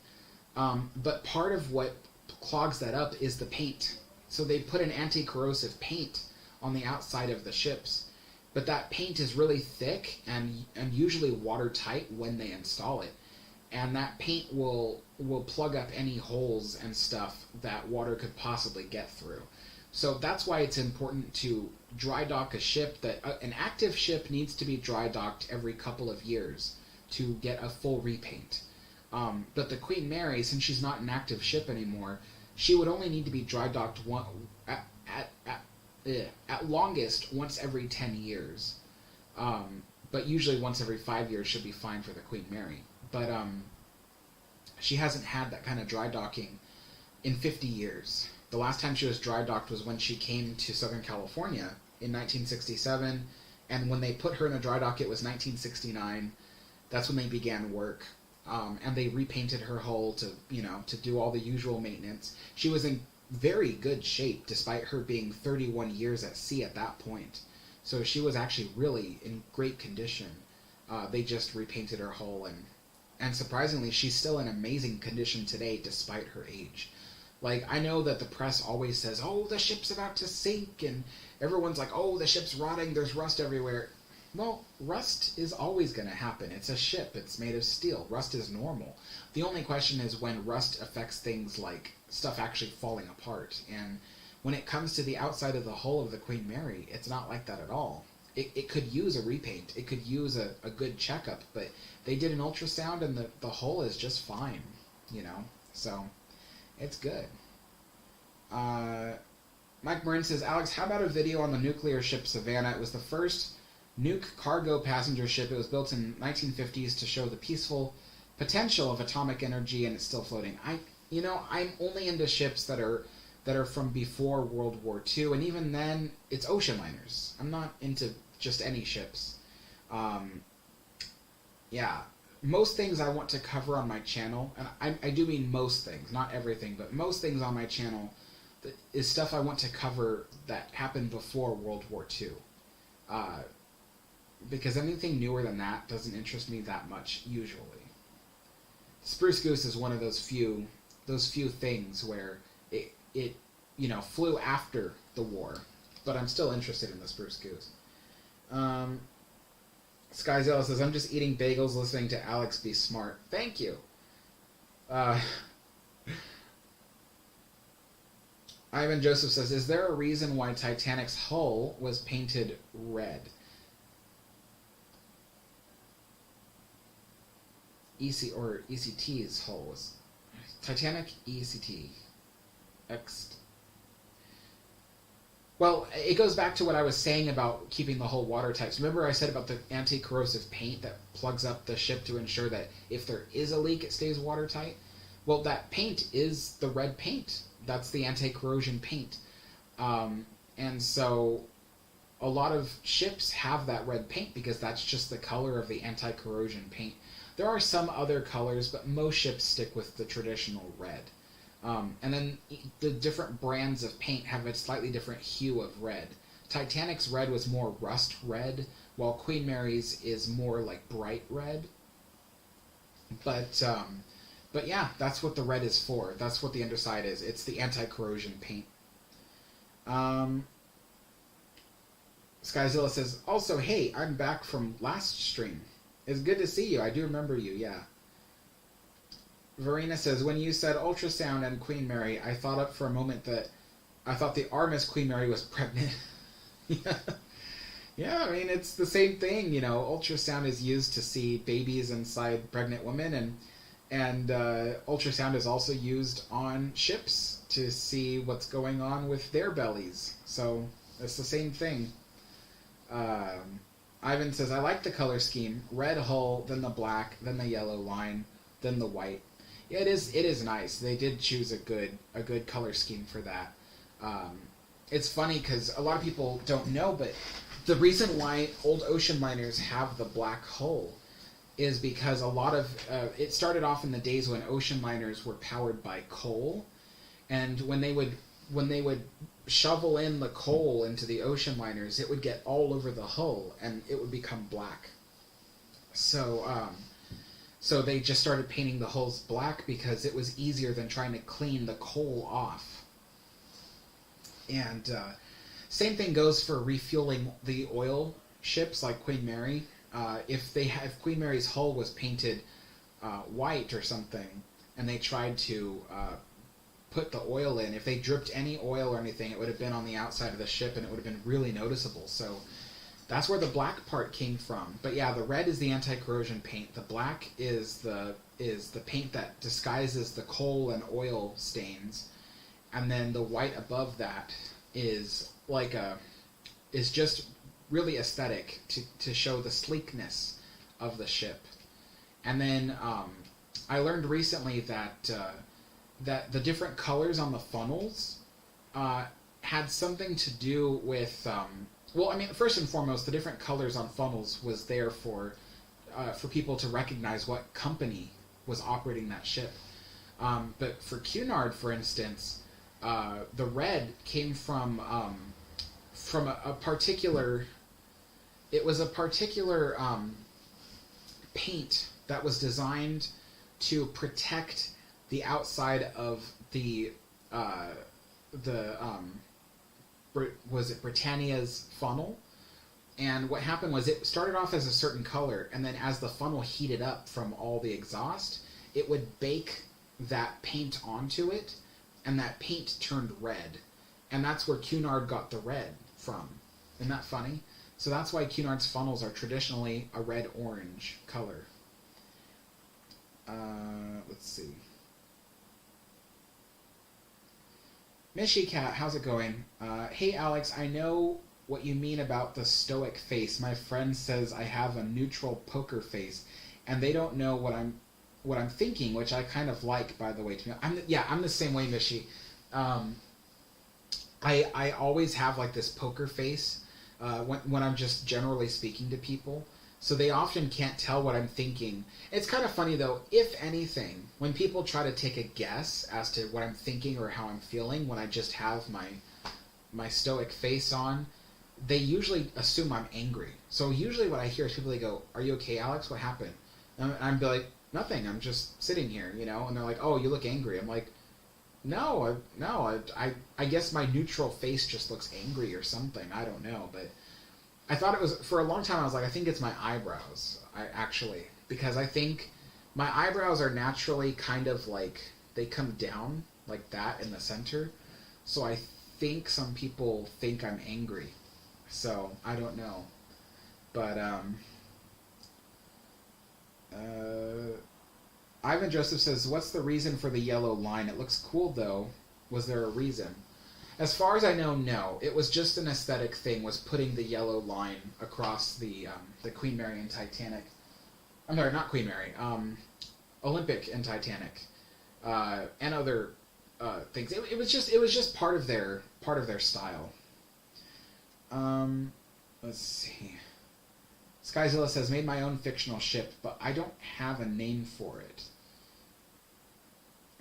But part of what clogs that up is the paint. So they put an anti-corrosive paint on the outside of the ships. But that paint is really thick and usually watertight when they install it. And that paint will plug up any holes and stuff that water could possibly get through. So that's why it's important to dry dock a ship. An active ship needs to be dry docked every couple of years to get a full repaint. But the Queen Mary, since she's not an active ship anymore, she would only need to be dry docked at longest once every 10 years. But usually once every 5 years should be fine for the Queen Mary. But she hasn't had that kind of dry docking in 50 years. The last time she was dry docked was when she came to Southern California in 1967, and when they put her in a dry dock, it was 1969. That's when they began work, and they repainted her hull to do all the usual maintenance. She was in very good shape, despite her being 31 years at sea at that point. So she was actually really in great condition. They just repainted her hull, and surprisingly, she's still in amazing condition today, despite her age. Like, I know that the press always says, oh, the ship's about to sink, and everyone's like, oh, the ship's rotting, there's rust everywhere. Well, rust is always going to happen. It's a ship. It's made of steel. Rust is normal. The only question is when rust affects things like stuff actually falling apart. And when it comes to the outside of the hull of the Queen Mary, it's not like that at all. It could use a repaint. It could use a good checkup. But they did an ultrasound, and the hull is just fine, So, it's good. Mike Marin says, Alex, how about a video on the nuclear ship Savannah? It was the first nuke cargo passenger ship. It was built in 1950s to show the peaceful potential of atomic energy, and it's still floating. I'm only into ships that are from before World War II, and even then, it's ocean liners. I'm not into just any ships. Most things I want to cover on my channel, and I do mean most things, not everything, but most things on my channel is stuff I want to cover that happened before World War II. Because anything newer than that doesn't interest me that much, usually. Spruce Goose is one of those few things where it flew after the war, but I'm still interested in the Spruce Goose. Skyzella says, I'm just eating bagels listening to Alex be smart. Thank you. Ivan Joseph says, is there a reason why Titanic's hull was painted red? ECT's hull was Titanic ECT. Well, it goes back to what I was saying about keeping the hull watertight. So remember I said about the anti-corrosive paint that plugs up the ship to ensure that if there is a leak, it stays watertight? Well, that paint is the red paint. That's the anti-corrosion paint. And so a lot of ships have that red paint because that's just the color of the anti-corrosion paint. There are some other colors, but most ships stick with the traditional red. And then the different brands of paint have a slightly different hue of red. Titanic's red was more rust red, while Queen Mary's is more like bright red. But yeah, that's what the red is for. That's what the underside is. It's the anti-corrosion paint. Skyzilla says, also, hey, I'm back from last stream. It's good to see you. I do remember you, yeah. Verena says, when you said ultrasound and Queen Mary, I thought up for a moment that I thought the RMS Queen Mary was pregnant. Yeah, I mean, it's the same thing, you know. Ultrasound is used to see babies inside pregnant women, and ultrasound is also used on ships to see what's going on with their bellies. So it's the same thing. Ivan says, I like the color scheme. Red hull, then the black, then the yellow line, then the white. Yeah, it is nice. They did choose a good color scheme for that. It's funny because a lot of people don't know, but the reason why old ocean liners have the black hull is because a lot of it started off in the days when ocean liners were powered by coal, and when they would shovel in the coal into the ocean liners, it would get all over the hull and it would become black. So they just started painting the hulls black because it was easier than trying to clean the coal off. And same thing goes for refueling the oil ships like Queen Mary. If Queen Mary's hull was painted white or something, and they tried to put the oil in, if they dripped any oil or anything, it would have been on the outside of the ship and it would have been really noticeable. So that's where the black part came from. But yeah, the red is the anti-corrosion paint. The black is the paint that disguises the coal and oil stains, and then the white above that is just really aesthetic to show the sleekness of the ship. And then I learned recently that that the different colors on the funnels had something to do with well, I mean, first and foremost, the different colors on funnels was there for people to recognize what company was operating that ship. But for Cunard, for instance, the red came from a particular. It was a particular paint that was designed to protect the outside of was it Britannia's funnel? And what happened was it started off as a certain color, and then as the funnel heated up from all the exhaust, it would bake that paint onto it, and that paint turned red. And that's where Cunard got the red from. Isn't that funny? So that's why Cunard's funnels are traditionally a red-orange color. Let's see. Mishy Cat, how's it going? Hey Alex, I know what you mean about the stoic face. My friend says I have a neutral poker face, and they don't know what I'm thinking, which I kind of like, by the way. I'm the same way, Mishy. I always have like this poker face when I'm just generally speaking to people. So they often can't tell what I'm thinking. It's kind of funny, though, if anything, when people try to take a guess as to what I'm thinking or how I'm feeling when I just have my stoic face on, they usually assume I'm angry. So usually what I hear is people, they go, "Are you okay, Alex? What happened?" And I'm like, "Nothing, I'm just sitting here," you know? And they're like, "Oh, you look angry." I'm like, No, I guess my neutral face just looks angry or something. I don't know, but I thought it was, for a long time I was like, I think it's my eyebrows, because I think my eyebrows are naturally kind of like, they come down like that in the center, so I think some people think I'm angry, so I don't know, but Ivan Joseph says, what's the reason for the yellow line? It looks cool though. Was there a reason? As far as I know, no. It was just an aesthetic thing, was putting the yellow line across the Queen Mary and Titanic. I'm sorry, not Queen Mary. Olympic and Titanic, and other things. It was just part of their style. Let's see. Skyzilla says, made my own fictional ship, but I don't have a name for it.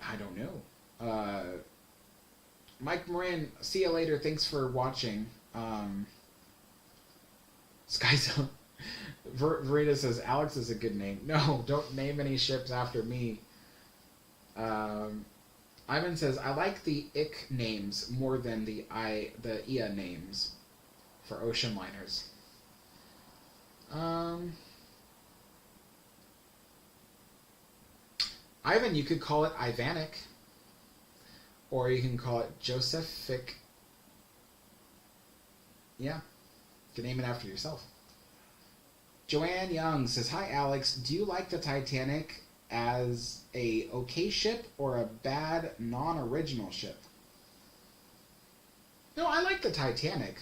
I don't know. Mike Moran, see you later. Thanks for watching. Skyzilla. Verita says, Alex is a good name. No, don't name any ships after me. Ivan says, I like the ick names more than the IA names for ocean liners. Ivan, you could call it Ivanic, or you can call it Josephic. Yeah, you can name it after yourself. Joanne Young says, hi Alex, do you like the Titanic as a okay ship or a bad non-original ship? No, I like the Titanic.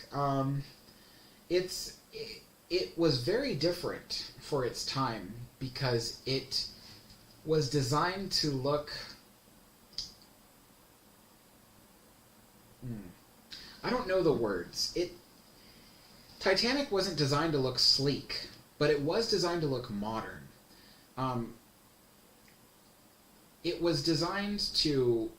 It was very different for its time because it was designed to look... I don't know the words. Titanic wasn't designed to look sleek, but it was designed to look modern. It was designed to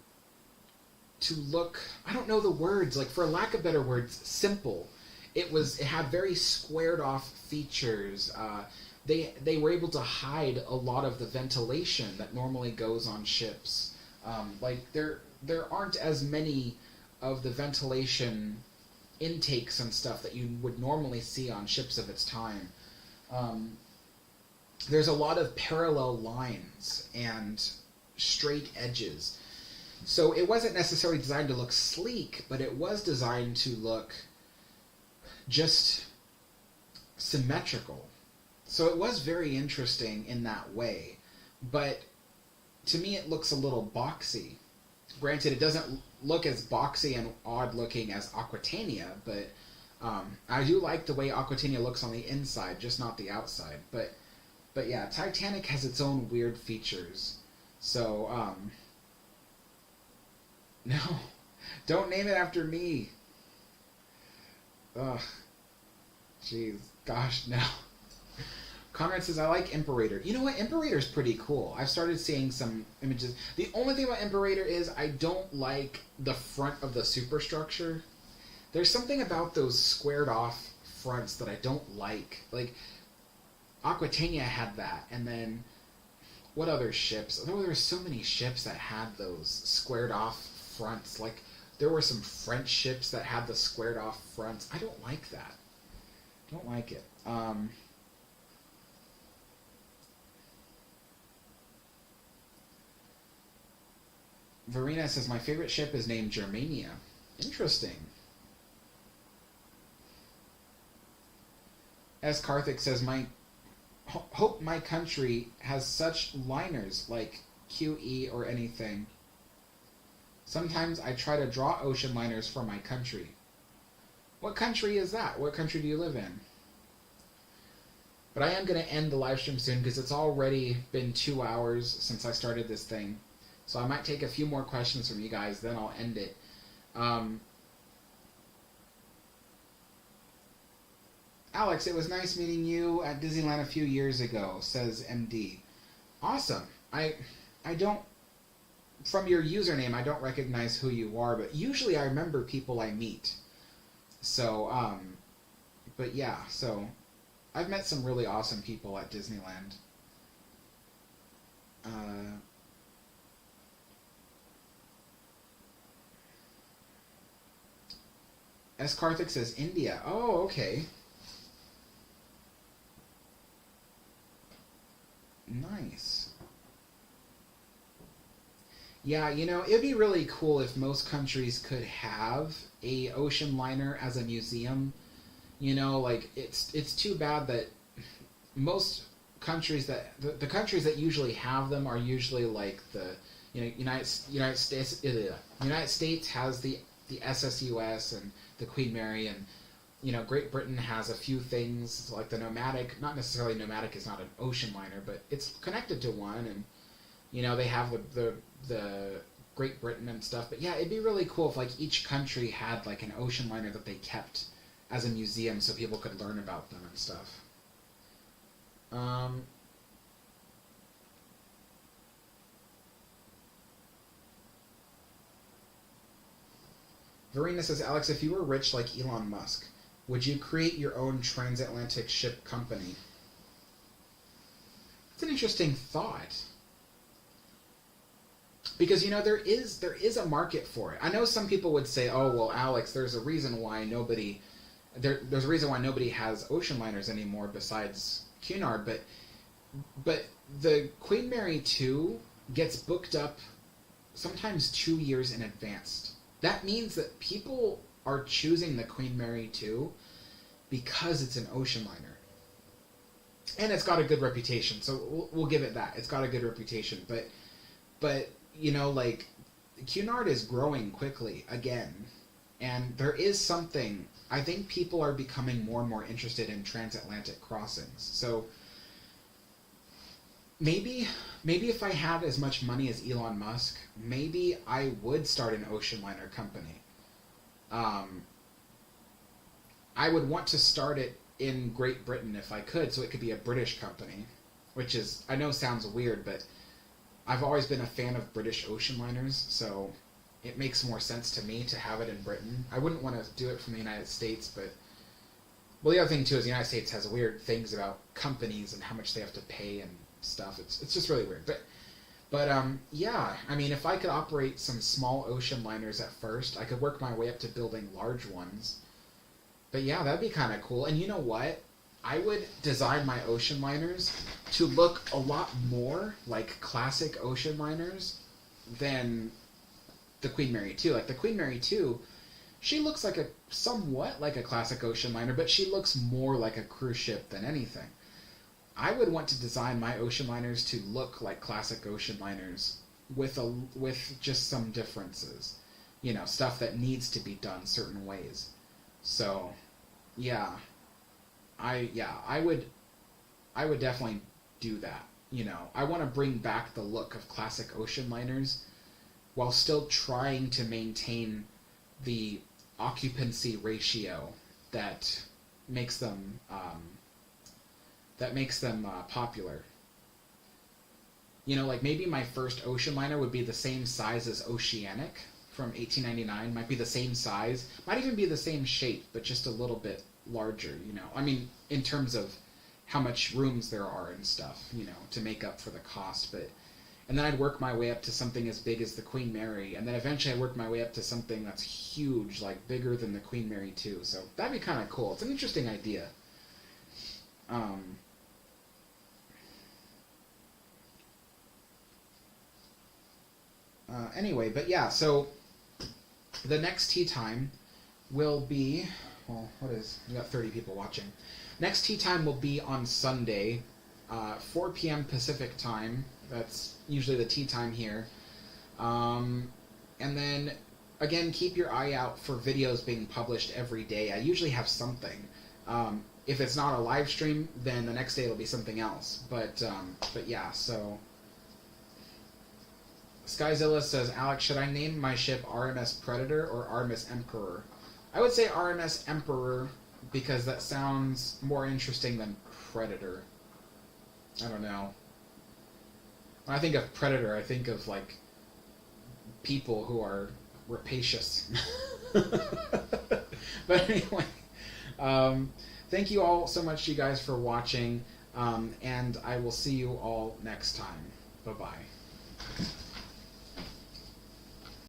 look, I don't know the words, like for lack of better words, simple. It had very squared off features. They were able to hide a lot of the ventilation that normally goes on ships. Like there aren't as many of the ventilation intakes and stuff that you would normally see on ships of its time. There's a lot of parallel lines and straight edges. So it wasn't necessarily designed to look sleek, but it was designed to look just symmetrical. So it was very interesting in that way. But to me it looks a little boxy. Granted, it doesn't look as boxy and odd looking as Aquitania, but I do like the way Aquitania looks on the inside, just not the outside. But yeah, Titanic has its own weird features. So, no, don't name it after me. Ugh, jeez, gosh, no. Conrad says, I like Imperator. You know what? Imperator's pretty cool. I've started seeing some images. The only thing about Imperator is I don't like the front of the superstructure. There's something about those squared off fronts that I don't like. Like, Aquitania had that, and then what other ships? There were so many ships that had those squared off fronts. Like, there were some French ships that had the squared off fronts. I don't like that. Don't like it. Verena says, my favorite ship is named Germania. Interesting. S. Karthik says, hope my country has such liners like QE or anything. Sometimes I try to draw ocean liners for my country. What country is that? What country do you live in? But I am going to end the live stream soon because it's already been 2 hours since I started this thing. So I might take a few more questions from you guys, then I'll end it. Alex, it was nice meeting you at Disneyland a few years ago, says MD. Awesome. I don't, from your username, I don't recognize who you are, but usually I remember people I meet. So, but yeah, so I've met some really awesome people at Disneyland. S. Karthik says India. Oh, okay. Nice. Yeah, you know, it'd be really cool if most countries could have a ocean liner as a museum. You know, like, it's too bad that most countries that the countries that usually have them are usually like the United States has the the SSUS and the Queen Mary, and Great Britain has a few things like the Nomadic. Not necessarily Nomadic is not an ocean liner, but it's connected to one, and they have the Great Britain and stuff. But yeah, it'd be really cool if like each country had like an ocean liner that they kept as a museum so people could learn about them and stuff. Verena says, Alex, if you were rich like Elon Musk, would you create your own transatlantic ship company? That's an interesting thought. Because, there is a market for it. I know some people would say, oh, well, Alex, there's a reason why nobody has ocean liners anymore besides Cunard, but the Queen Mary 2 gets booked up sometimes 2 years in advance. That means that people are choosing the Queen Mary 2 because it's an ocean liner. And it's got a good reputation, so we'll give it that. It's got a good reputation, but like, Cunard is growing quickly again, and there is something. I think people are becoming more and more interested in transatlantic crossings. So maybe if I had as much money as Elon Musk, maybe I would start an ocean liner company. I would want to start it in Great Britain if I could, so it could be a British company, which is, I know sounds weird, but I've always been a fan of British ocean liners, so it makes more sense to me to have it in Britain. I wouldn't want to do it from the United States, but... Well, the other thing, too, is the United States has weird things about companies and how much they have to pay and stuff. It's just really weird. But yeah, I mean, if I could operate some small ocean liners at first, I could work my way up to building large ones. But yeah, that'd be kind of cool. And you know what? I would design my ocean liners to look a lot more like classic ocean liners than the Queen Mary 2. Like the Queen Mary 2, she looks like somewhat like a classic ocean liner, but she looks more like a cruise ship than anything. I would want to design my ocean liners to look like classic ocean liners with just some differences. Stuff that needs to be done certain ways. So, yeah. I would definitely do that. I want to bring back the look of classic ocean liners while still trying to maintain the occupancy ratio that makes them popular. Like maybe my first ocean liner would be the same size as Oceanic from 1899. Might be the same size, might even be the same shape, but just a little bit larger, I mean, in terms of how much rooms there are and stuff, to make up for the cost. And then I'd work my way up to something as big as the Queen Mary, and then eventually I'd work my way up to something that's huge, like bigger than the Queen Mary 2. So that'd be kind of cool. It's an interesting idea. Anyway, but yeah, so the next tea time will be... Well, we got 30 people watching. Next tea time will be on Sunday, 4 p.m. Pacific time. That's usually the tea time here. And then, again, keep your eye out for videos being published every day. I usually have something. If it's not a live stream, then the next day it'll be something else. But yeah, so... Skyzilla says, Alex, should I name my ship RMS Predator or RMS Emperor? I would say RMS Emperor because that sounds more interesting than Predator. I don't know. When I think of Predator, I think of, like, people who are rapacious. But anyway, thank you all so much, you guys, for watching, and I will see you all next time. Bye-bye.